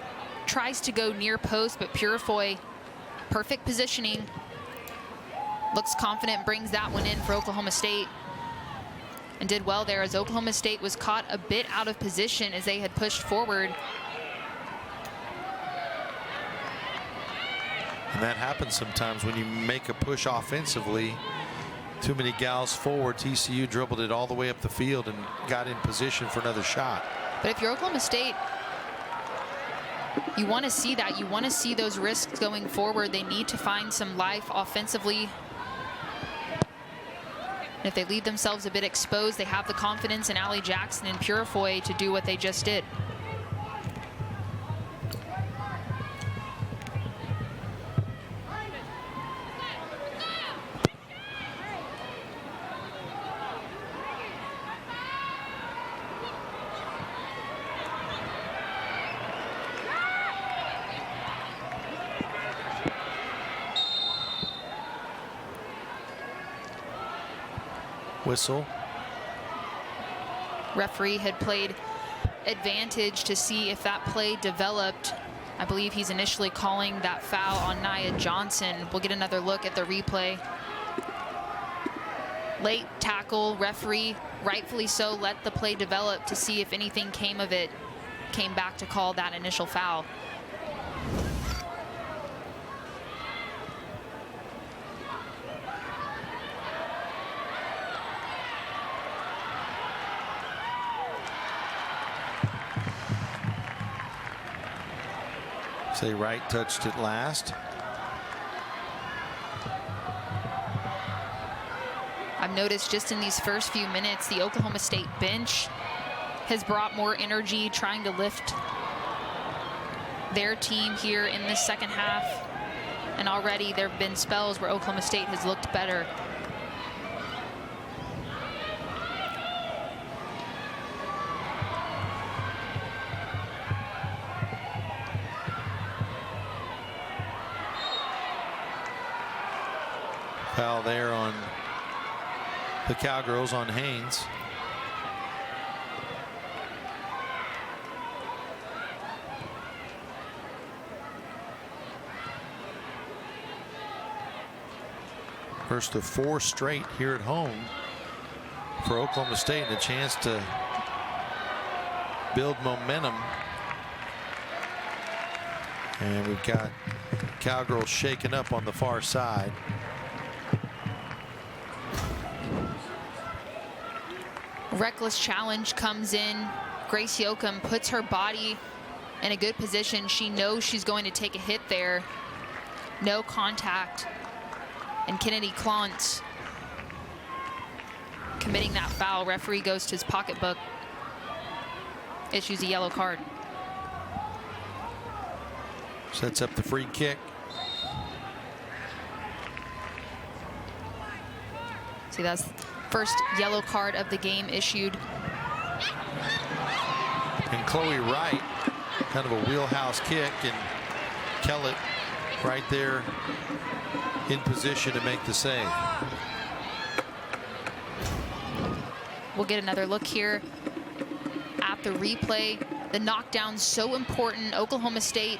tries to go near post, but Purifoy, perfect positioning, looks confident, brings that one in for Oklahoma State, and did well there as Oklahoma State was caught a bit out of position as they had pushed forward. And that happens sometimes when you make a push offensively. Too many gals forward. TCU dribbled it all the way up the field and got in position for another shot. But if you're Oklahoma State, you want to see that. You want to see those risks going forward. They need to find some life offensively. And if they leave themselves a bit exposed, they have the confidence in Allie Jackson and Purifoy to do what they just did. Whistle. Referee had played advantage to see if that play developed. I believe he's initially calling that foul on Nia Johnson. We'll get another look at the replay. Late tackle, referee, rightfully so, let the play develop to see if anything came of it. Came back to call that initial foul. Say Wright touched it last. I've noticed just in these first few minutes, the Oklahoma State bench has brought more energy, trying to lift their team here in this second half. And already there have been spells where Oklahoma State has looked better. Foul there on the Cowgirls on Haynes. First of 4 straight here at home for Oklahoma State, and a chance to build momentum. And we've got Cowgirls shaken up on the far side. Reckless challenge comes in. Grace Yoakum puts her body in a good position. She knows she's going to take a hit there. No contact. And Kennedy Klontz committing that foul. Referee goes to his pocketbook, issues a yellow card. Sets up the free kick. See, that's first yellow card of the game issued. And Chloe Wright, kind of a wheelhouse kick, and Kellett right there in position to make the save. We'll get another look here at the replay. The knockdown's so important. Oklahoma State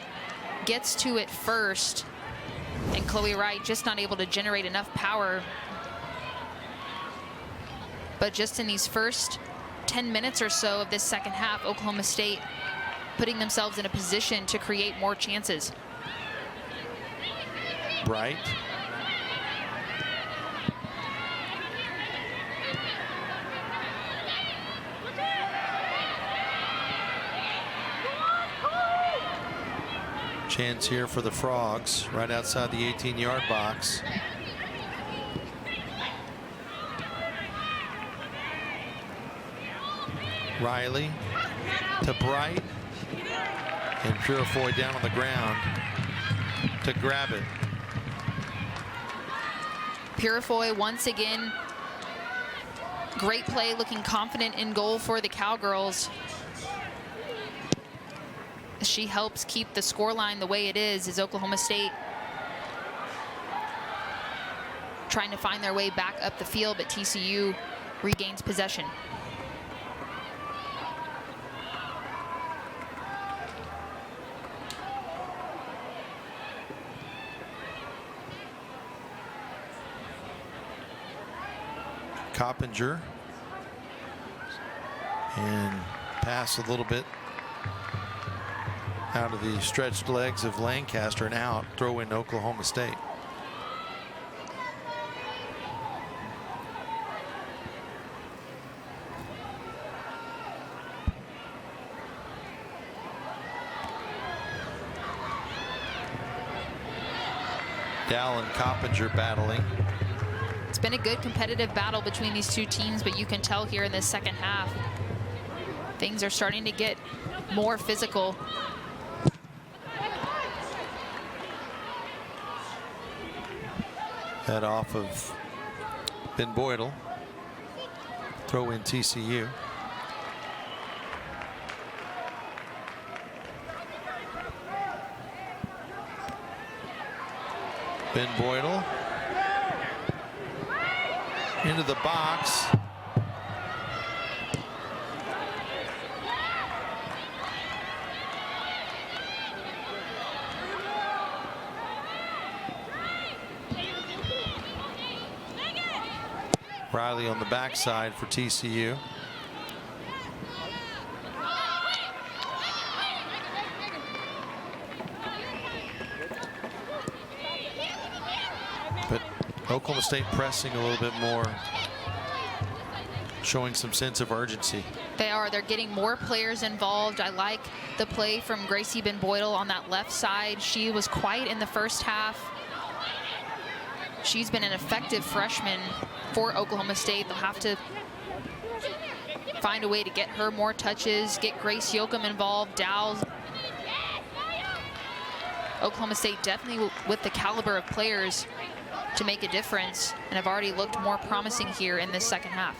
gets to it first, and Chloe Wright just not able to generate enough power. But just in these first 10 minutes or so of this second half, Oklahoma State putting themselves in a position to create more chances. Bright. Chance here for the Frogs right outside the 18-yard box. Riley to Bright, and Purifoy down on the ground to grab it. Purifoy once again, great play, looking confident in goal for the Cowgirls. She helps keep the scoreline the way it is Oklahoma State trying to find their way back up the field, but TCU regains possession. Coppinger, and pass a little bit out of the stretched legs of Lancaster and out. Throw in Oklahoma State. Dow and Coppinger battling. It's been a good competitive battle between these two teams, but you can tell here in this second half, things are starting to get more physical. Head off of Ben Boydell. Throw in TCU. Ben Boydell into the box. Riley on the backside for TCU. But Oklahoma State pressing a little bit more, showing some sense of urgency. They are. They're getting more players involved. I like the play from Gracie Ben Boydell on that left side. She was quiet in the first half. She's been an effective freshman for Oklahoma State. They'll have to find a way to get her more touches, get Grace Yoakum involved. Dow's Oklahoma State definitely with the caliber of players to make a difference, and have already looked more promising here in this second half.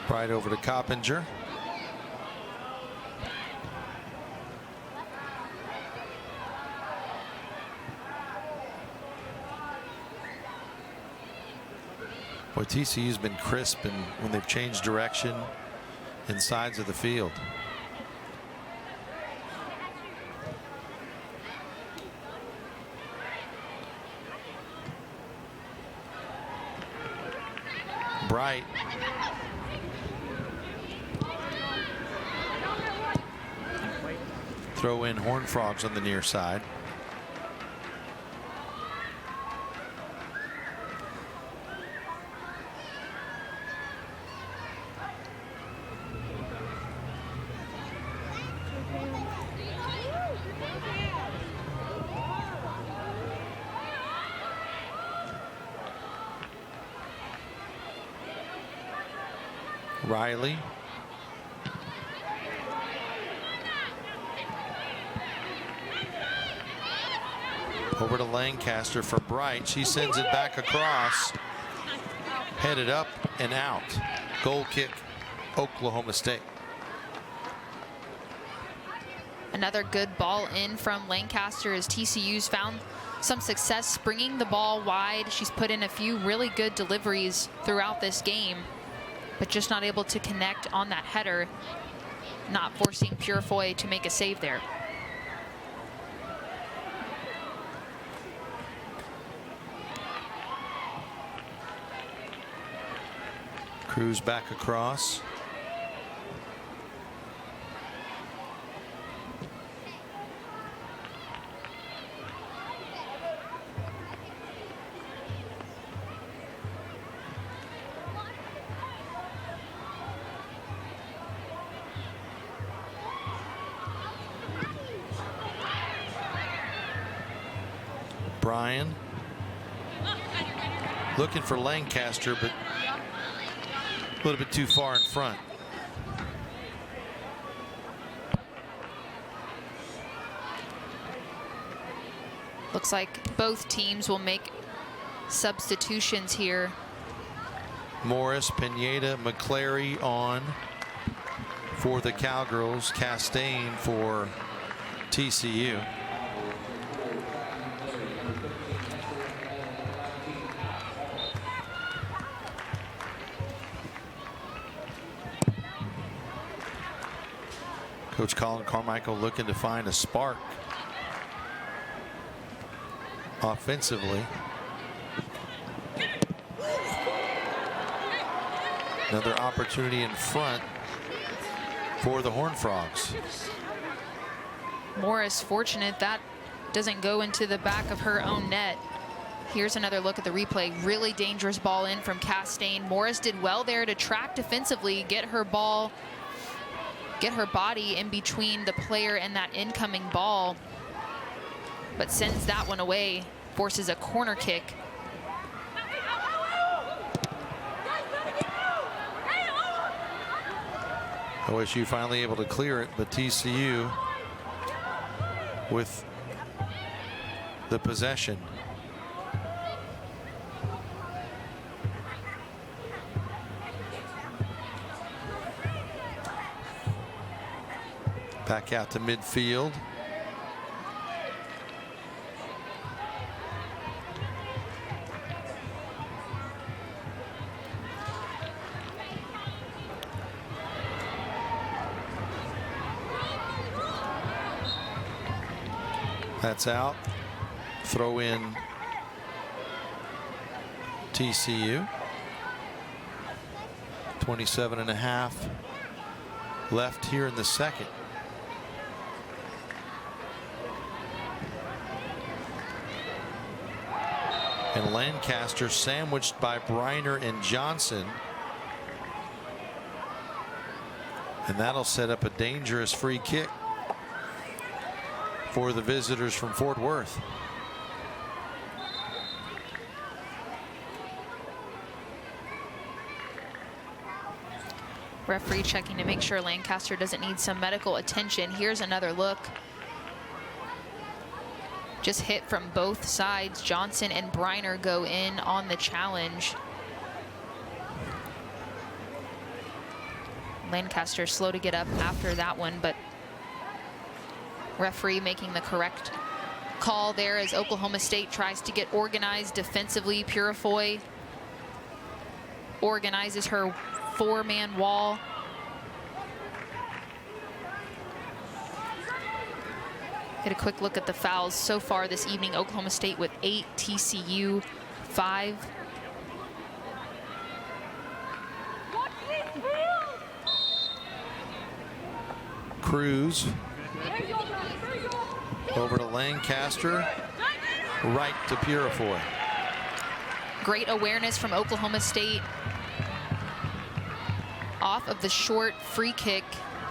Right over to Coppinger. Boy, TCU's been crisp and when they've changed direction and sides of the field. Bright. Throw in Horned Frogs on the near side. Riley. Over to Lancaster for Bright. She sends it back across. Headed up and out. Goal kick, Oklahoma State. Another good ball in from Lancaster as TCU's found some success springing the ball wide. She's put in a few really good deliveries throughout this game, but just not able to connect on that header, not forcing Purifoy to make a save there. Cruz back across. Bryan looking for Lancaster, but a little bit too far in front. Looks like both teams will make substitutions here. Morris, Pineda, McClary on for the Cowgirls. Castaigne for TCU. Coach Colin Carmichael looking to find a spark offensively. Another opportunity in front for the Horned Frogs. Morris fortunate that doesn't go into the back of her own net. Here's another look at the replay. Really dangerous ball in from Castaigne. Morris did well there to track defensively, get her ball, get her body in between the player and that incoming ball, but sends that one away, forces a corner kick. OSU finally able to clear it, but TCU with the possession. Back out to midfield. That's out. Throw in TCU. 27.5 left here in the second. And Lancaster sandwiched by Briner and Johnson. And that'll set up a dangerous free kick for the visitors from Fort Worth. Referee checking to make sure Lancaster doesn't need some medical attention. Here's another look. Just hit from both sides. Johnson and Briner go in on the challenge. Lancaster slow to get up after that one, but referee making the correct call there as Oklahoma State tries to get organized defensively. Purifoy organizes her four-man wall. Get a quick look at the fouls so far this evening. Oklahoma State with 8, TCU 5. Cruz over to Lancaster, right to Purifoy. Great awareness from Oklahoma State. Off of the short free kick,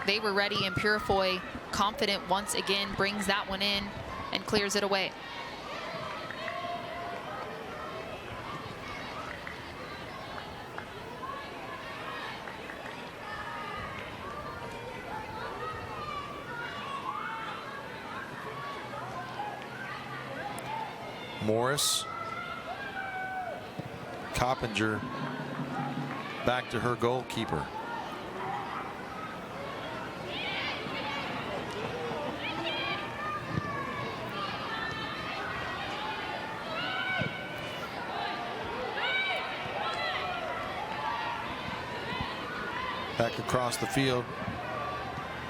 they were ready, and Purifoy, confident once again, brings that one in and clears it away. Morris, Coppinger back to her goalkeeper. Back across the field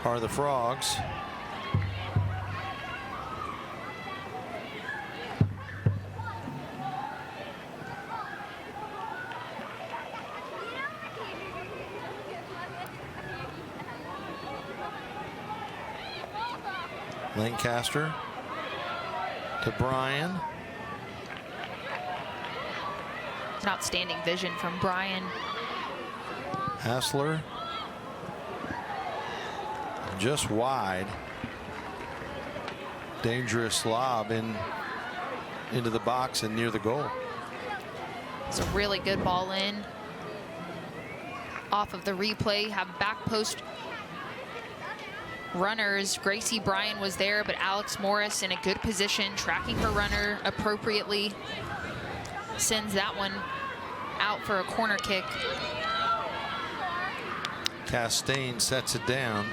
are the Frogs. Lancaster to Bryan. An outstanding vision from Bryan. Hassler just wide. Dangerous lob into the box and near the goal. It's a really good ball in. Off of the replay, have back post runners. Gracie Bryan was there, but Alex Morris in a good position, tracking her runner appropriately. Sends that one out for a corner kick. Castaigne sets it down.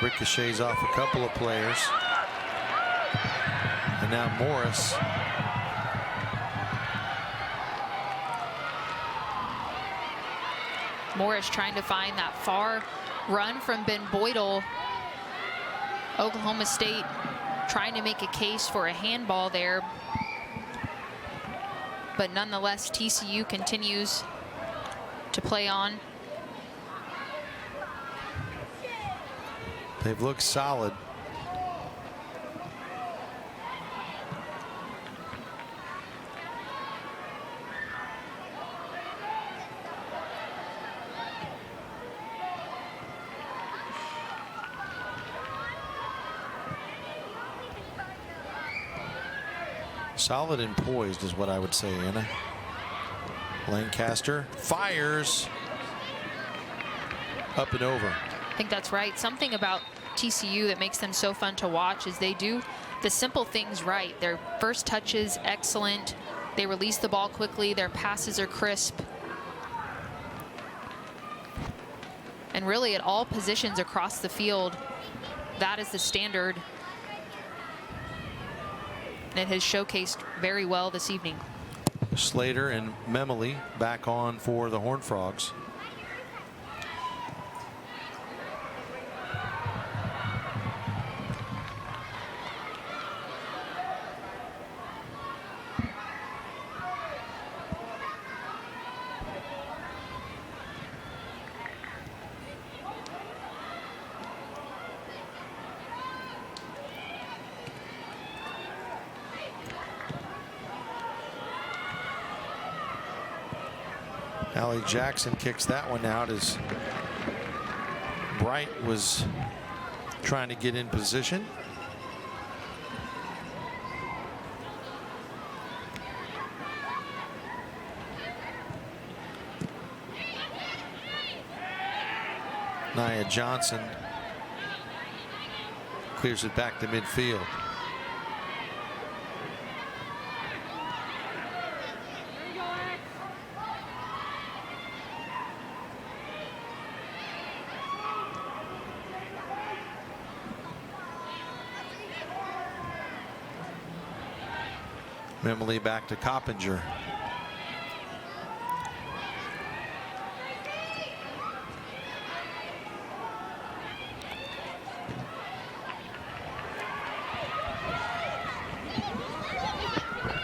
Ricochets off a couple of players. And now Morris. Morris trying to find that far run from Ben Boydell. Oklahoma State trying to make a case for a handball there. But nonetheless, TCU continues to play on. They've looked solid. Solid and poised is what I would say, Anna. Lancaster fires up and over. I think that's right. Something about TCU that makes them so fun to watch is they do the simple things right. Their first touches, excellent. They release the ball quickly. Their passes are crisp. And really at all positions across the field, that is the standard. And it has showcased very well this evening. Slater and Memoli back on for the Horned Frogs. Allie Jackson kicks that one out as Bright was trying to get in position. Nia Johnson clears it back to midfield. Memoli back to Coppinger.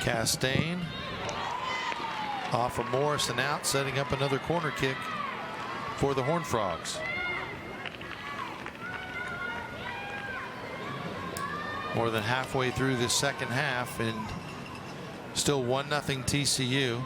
Castaigne off of Morris and out, setting up another corner kick for the Horned Frogs. More than halfway through the second half and still 1-0 TCU.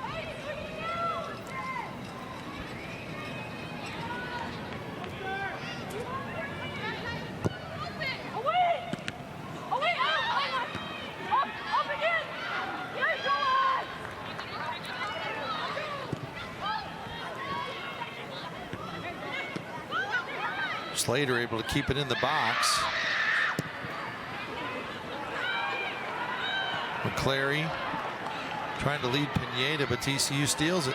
Slater able to keep it in the box. McClary trying to lead Pineda, but TCU steals it.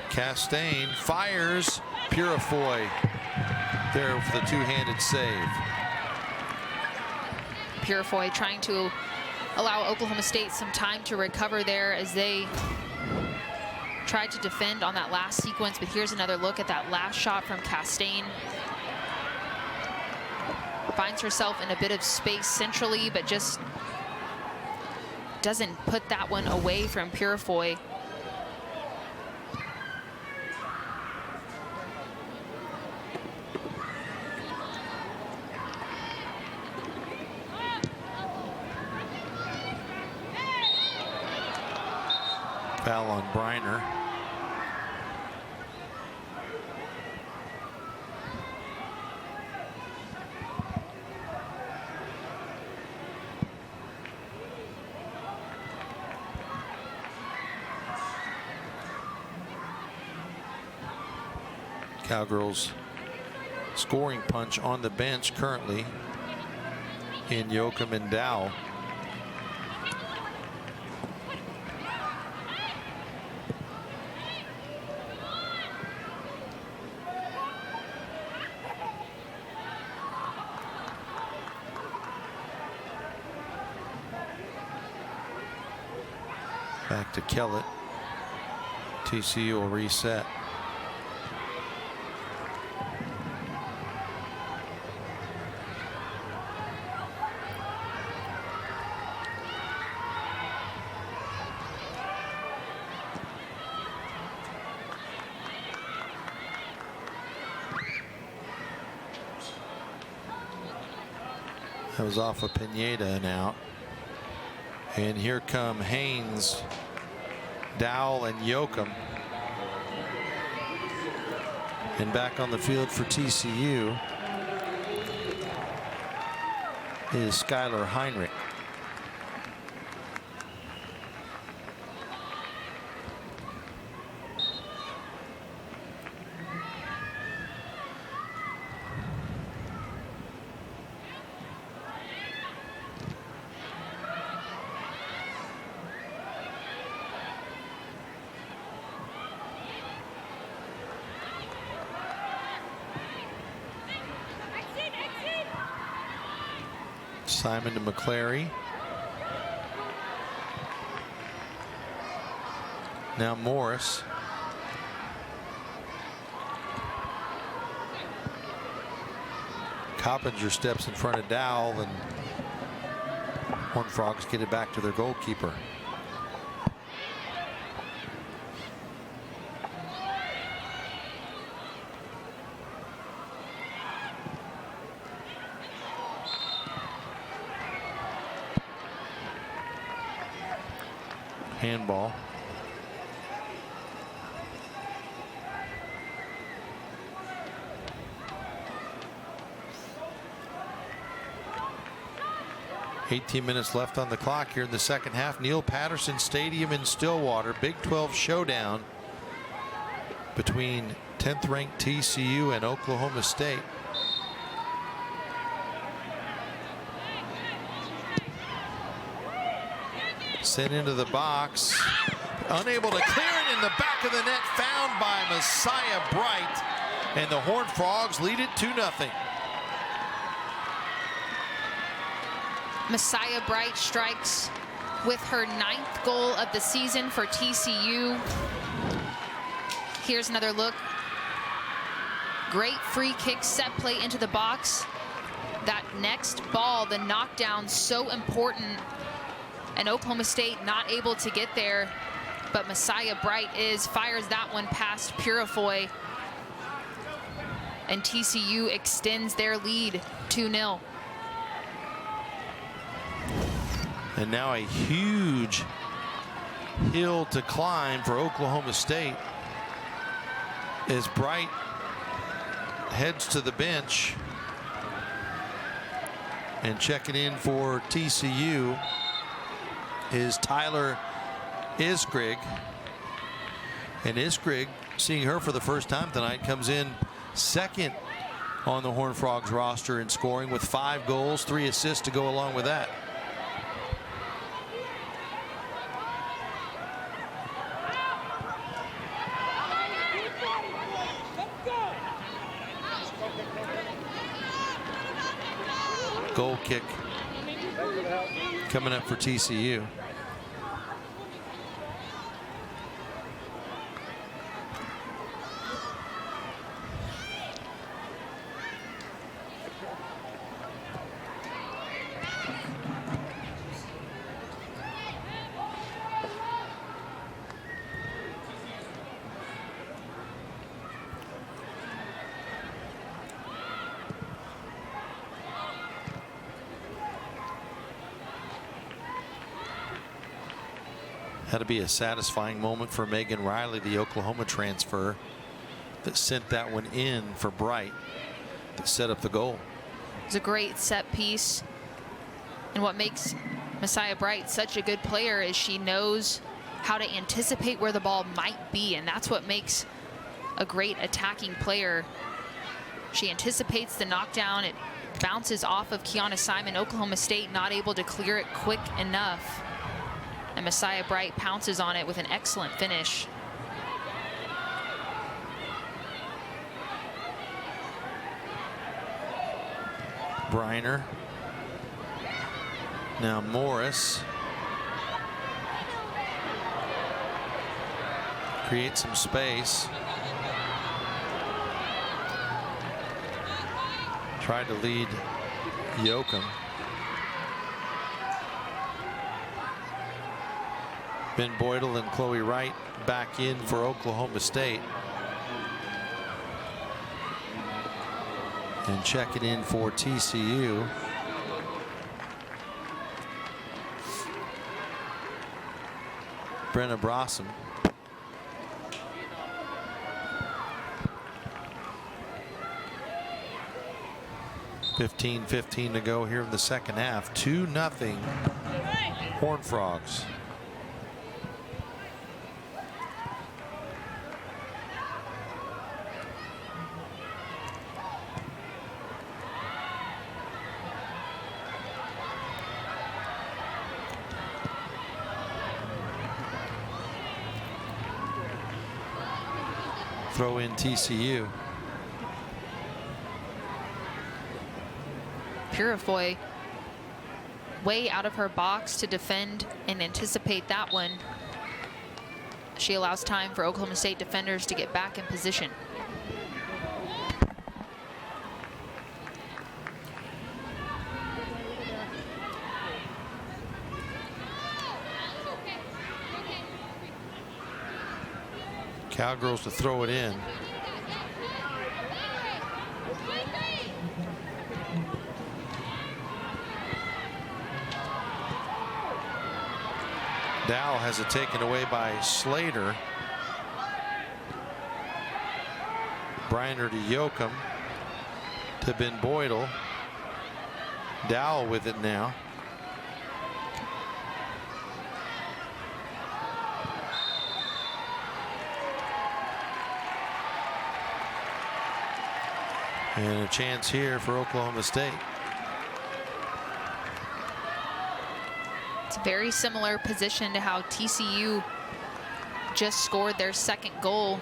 Castaigne fires. Purifoy there for the two-handed save. Purifoy trying to allow Oklahoma State some time to recover there as they tried to defend on that last sequence. But here's another look at that last shot from Castaigne. Finds herself in a bit of space centrally, but just doesn't put that one away from Purifoy. Foul on Briner. Cowgirls scoring punch on the bench currently in Yoakum and Dow. Back to Kellett. TCU will reset. That was off of Pineda and out. And here come Haynes, Dowell, and Yoakum. And back on the field for TCU is Skylar Heinrich. Simon to McClary. Now Morris. Coppinger steps in front of Dowell, and Horned Frogs get it back to their goalkeeper. Handball. "18 minutes left on the clock here in the second half. Neil Patterson Stadium in Stillwater. Big 12 showdown between 10th ranked TCU and Oklahoma State. Sent into the box, unable to clear it in the back of the net, found by Messiah Bright, and the Horned Frogs lead it 2-0. Messiah Bright strikes with her 9th goal of the season for TCU. Here's another look. Great free kick, set play into the box. That next ball, the knockdown, so important. And Oklahoma State not able to get there, but Messiah Bright fires that one past Purifoy, and TCU extends their lead 2-0. And now a huge hill to climb for Oklahoma State as Bright heads to the bench, and checking in for TCU is Tyler Iskrig. And Iskrig, seeing her for the first time tonight, comes in second on the Horned Frogs roster in scoring with 5 goals, 3 assists to go along with that. Goal kick coming up for TCU. Had to be a satisfying moment for Megan Riley, the Oklahoma transfer, that sent that one in for Bright to set up the goal. It's a great set piece. And what makes Messiah Bright such a good player is she knows how to anticipate where the ball might be. And that's what makes a great attacking player. She anticipates the knockdown. It bounces off of Kiana Simon. Oklahoma State not able to clear it quick enough. And Messiah Bright pounces on it with an excellent finish. Briner. Now Morris. Create some space. Tried to lead Yoakum. Ben Boydell and Chloe Wright back in for Oklahoma State. And check it in for TCU. Brenna Brossom. .15 to go here in the second half. 2-0 Horned Frogs. Throw in TCU. Purifoy way out of her box to defend and anticipate that one. She allows time for Oklahoma State defenders to get back in position. Cowgirls to throw it in. Dow has it taken away by Slater. Briner to Yoakum. To Ben Boydell. Dow with it now. And a chance here for Oklahoma State. It's a very similar position to how TCU just scored their second goal.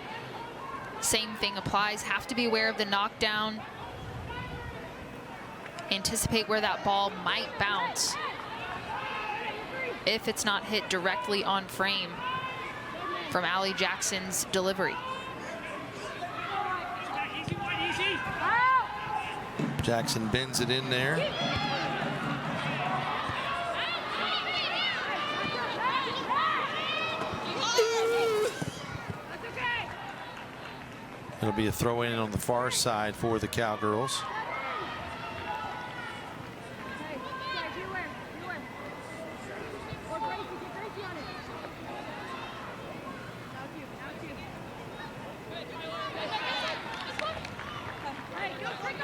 Same thing applies. Have to be aware of the knockdown. Anticipate where that ball might bounce if it's not hit directly on frame from Allie Jackson's delivery. Jackson bends it in there. It'll be a throw in on the far side for the Cowgirls.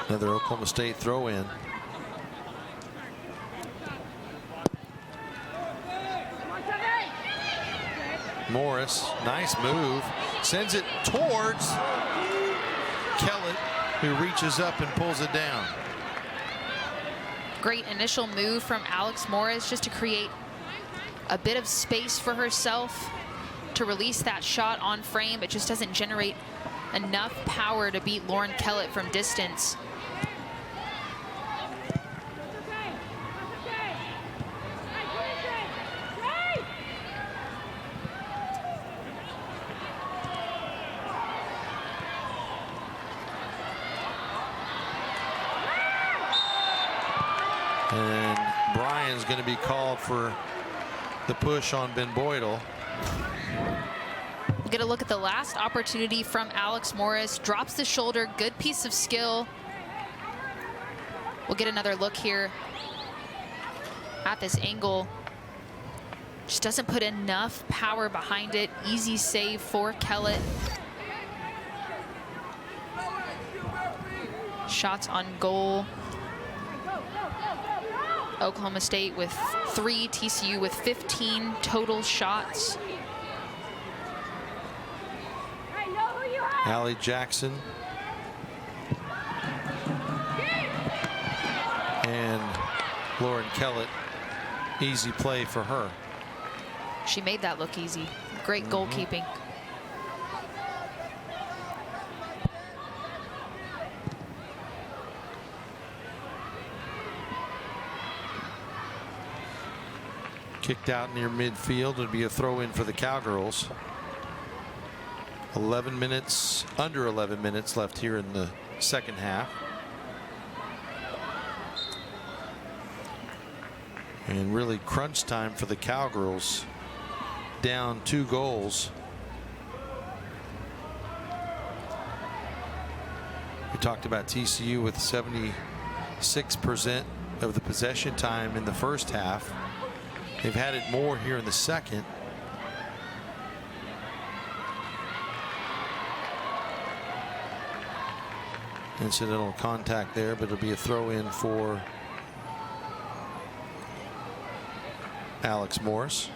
Another Oklahoma State throw in. Morris, nice move, sends it towards Kellett, who reaches up and pulls it down. Great initial move from Alex Morris just to create a bit of space for herself to release that shot on frame. It just doesn't generate enough power to beat Lauren Kellett from distance. And Bryan's going to be called for the push on Ben Boydell. Get a look at the last opportunity from Alex Morris. Drops the shoulder, good piece of skill. We'll get another look here at this angle. Just doesn't put enough power behind it. Easy save for Kellett. Shots on goal. Oklahoma State with 3, TCU with 15 total shots. Hey, know who you are. Allie Jackson and Lauren Kellett, easy play for her. She made that look easy. Great goalkeeping. Kicked out near midfield. It'd be a throw in for the Cowgirls. 11 minutes, under 11 minutes left here in the second half. And really crunch time for the Cowgirls. Down 2 goals. We talked about TCU with 76% of the possession time in the first half. They've had it more here in the second. Incidental contact there, but it'll be a throw in for Alex Morris.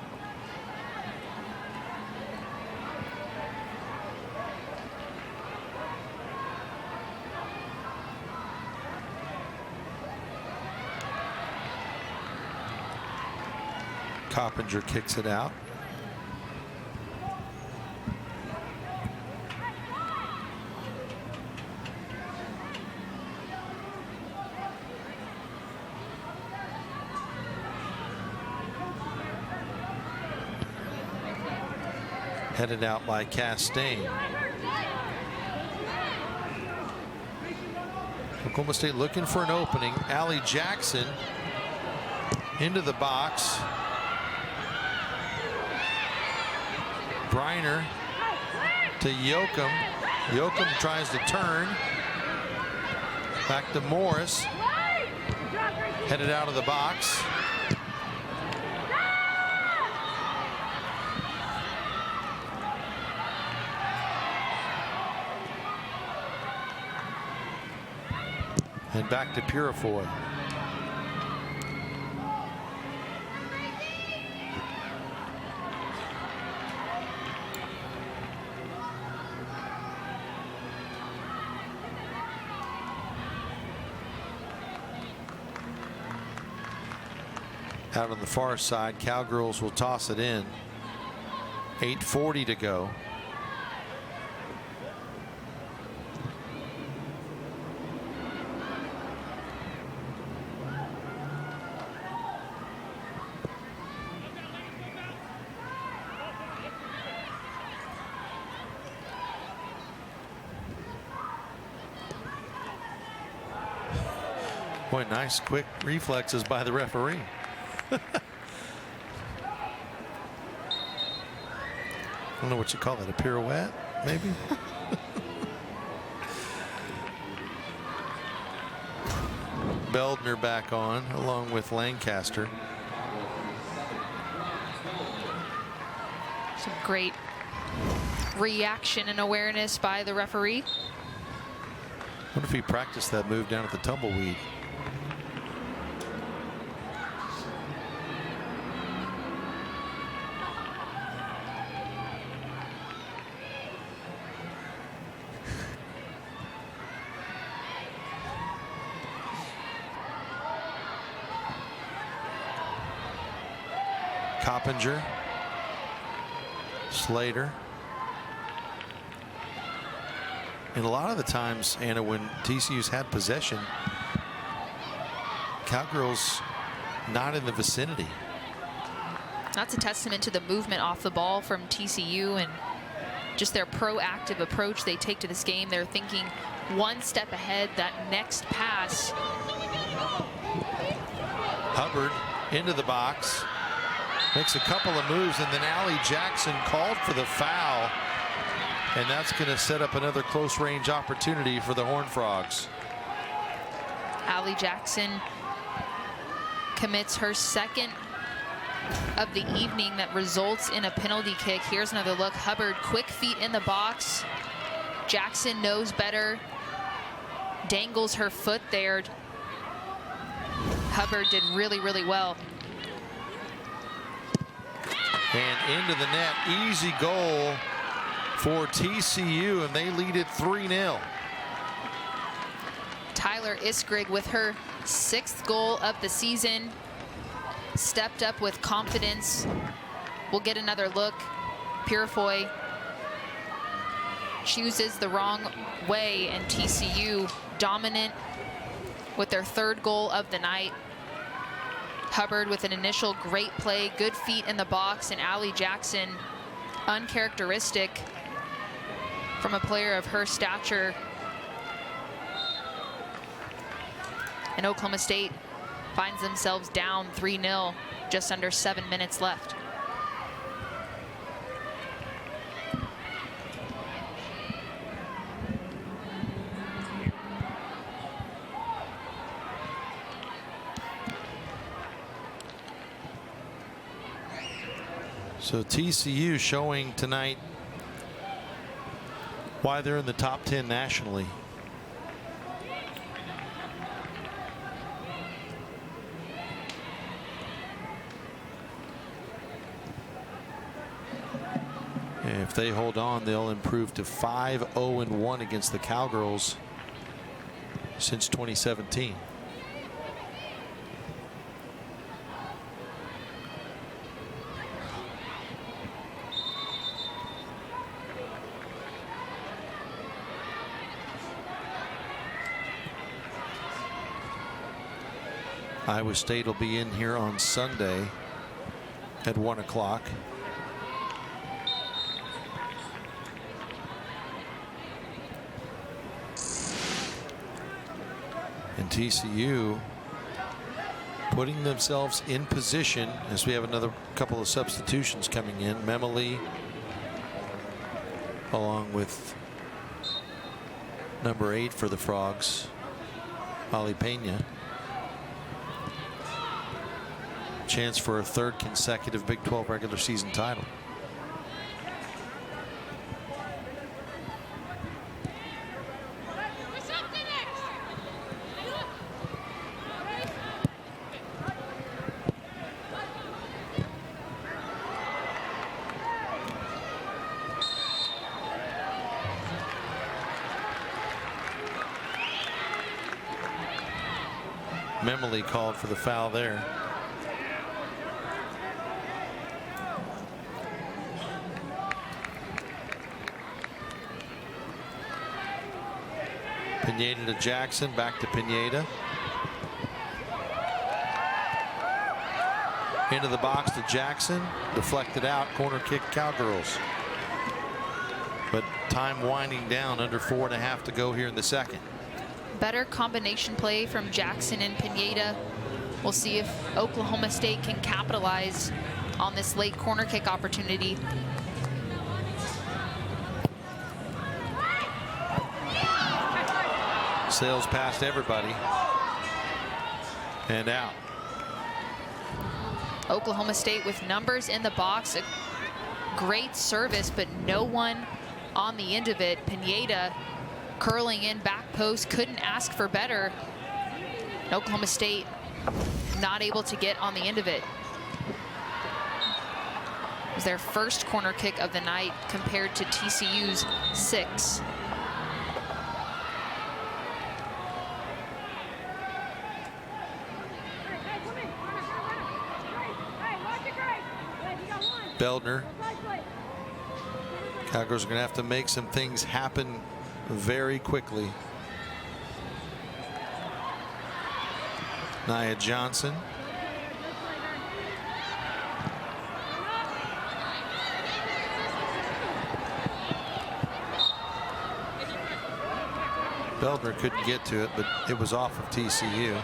Coppinger kicks it out. Headed out by Castaigne. Oklahoma State looking for an opening. Allie Jackson into the box. Briner to Yoakum. Yoakum tries to turn. Back to Morris. Headed out of the box. And back to Purifoy. Out on the far side, Cowgirls will toss it in. 8:40 to go. Boy, nice quick reflexes by the referee. I don't know what you call it, a pirouette, maybe? Beldner back on, along with Lancaster. Some great reaction and awareness by the referee. What if he practiced that move down at the Tumbleweed? Coppinger, Slater. And a lot of the times, Anna, when TCU's had possession, Cowgirls not in the vicinity. That's a testament to the movement off the ball from TCU and just their proactive approach they take to this game. They're thinking one step ahead. That next pass. Hubbard into the box. Makes a couple of moves, and then Allie Jackson called for the foul. And that's going to set up another close range opportunity for the Horned Frogs. Allie Jackson commits her second of the evening that results in a penalty kick. Here's another look. Hubbard, quick feet in the box. Jackson knows better. Dangles her foot there. Hubbard did really, really well. And into the net. Easy goal for TCU, and they lead it 3-0. Tyler Iskrig with her 6th goal of the season. Stepped up with confidence. We'll get another look. Purifoy chooses the wrong way, and TCU dominant with their 3rd goal of the night. Hubbard with an initial great play, good feet in the box, and Allie Jackson, uncharacteristic from a player of her stature. And Oklahoma State finds themselves down 3-0, just under 7 minutes left. So TCU showing tonight why they're in the top 10 nationally. And if they hold on, they'll improve to 5-0-1 against the Cowgirls since 2017. Iowa State will be in here on Sunday at 1 o'clock. And TCU putting themselves in position as we have another couple of substitutions coming in. Memoli along with number 8 for the Frogs, Holly Pena. Chance for a 3rd consecutive Big 12 regular season title. Memoli called for the foul there. Pineda to Jackson, back to Pineda. Into the box to Jackson, deflected out, corner kick Cowgirls. But time winding down, under 4.5 to go here in the second. Better combination play from Jackson and Pineda. We'll see if Oklahoma State can capitalize on this late corner kick opportunity. Sails past everybody and out. Oklahoma State with numbers in the box. A great service, but no one on the end of it. Pineda curling in back post, couldn't ask for better. Oklahoma State not able to get on the end of it. It was their 1st corner kick of the night compared to TCU's 6. Beldner. Cowgirls are going to have to make some things happen very quickly. Nia Johnson. Beldner couldn't get to it, but it was off of TCU.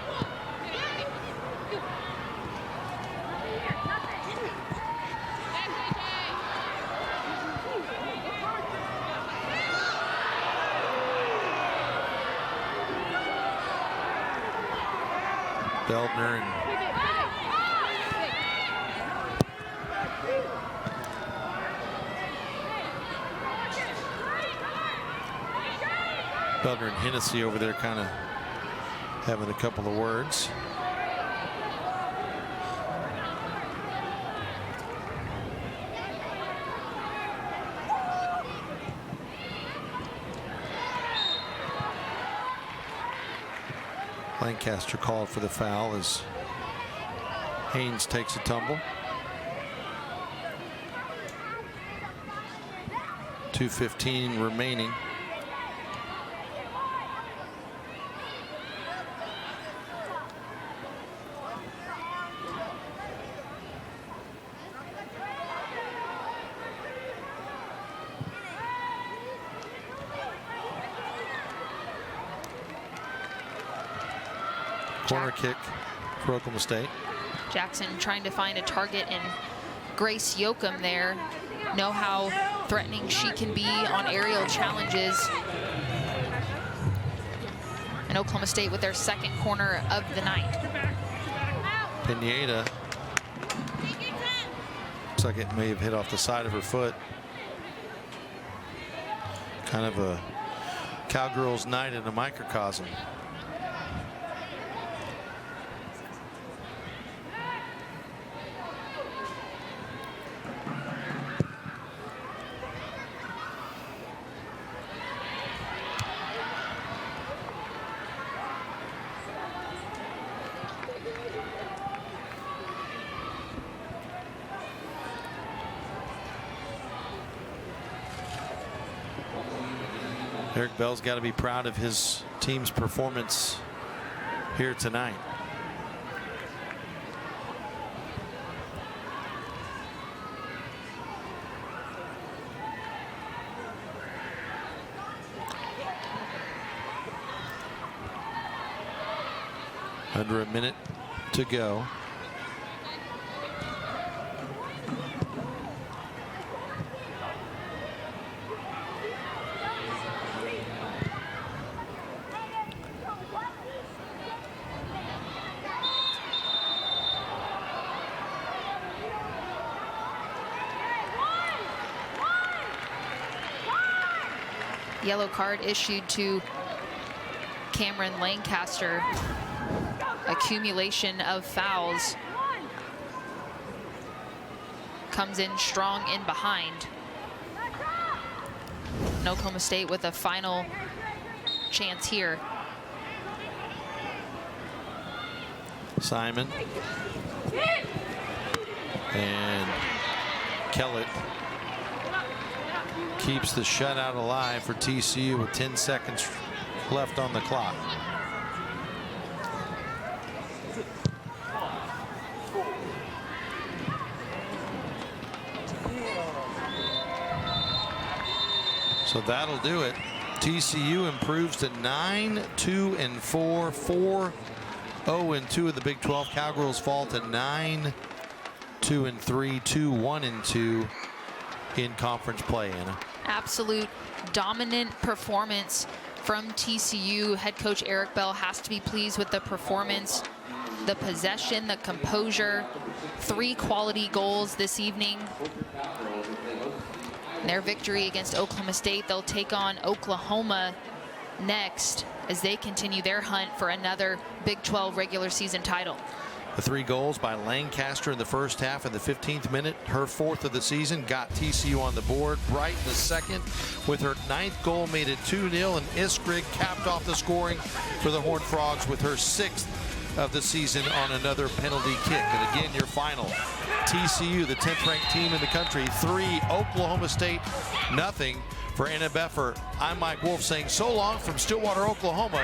Beldner and Hennessy over there kind of having a couple of words. Lancaster called for the foul as Haynes takes a tumble. 2:15 remaining. Corner kick for Oklahoma State. Jackson trying to find a target, and Grace Yoakum there. Know how threatening she can be on aerial challenges. And Oklahoma State with their second corner of the night. Pineda. Looks like it may have hit off the side of her foot. Kind of a Cowgirls night in a microcosm. Eric Bell's got to be proud of his team's performance here tonight. Under a minute to go. Yellow card issued to Cameron Lancaster. Accumulation of fouls. Comes in strong in behind. And Oklahoma State with a final chance here. Simon. And Kellett keeps the shutout alive for TCU with 10 seconds left on the clock. So that'll do it. TCU improves to 9-2-4, 4-0-2 of the Big 12. Cowgirls fall to 9-2-3, 2-1-2 in conference play, Anna. Absolute dominant performance from TCU. Head coach Eric Bell has to be pleased with the performance, the possession, the composure. 3 quality goals this evening. Their victory against Oklahoma State. They'll take on Oklahoma next as they continue their hunt for another Big 12 regular season title. The 3 goals by Lancaster in the first half in the 15th minute. Her 4th of the season got TCU on the board. Bright in the second with her 9th goal made it 2-0, and Iskrig capped off the scoring for the Horned Frogs with her 6th of the season on another penalty kick. And again, your final. TCU, the 10th ranked team in the country, 3, Oklahoma State, 0. For Anna Beffer, I'm Mike Wolf saying so long from Stillwater, Oklahoma.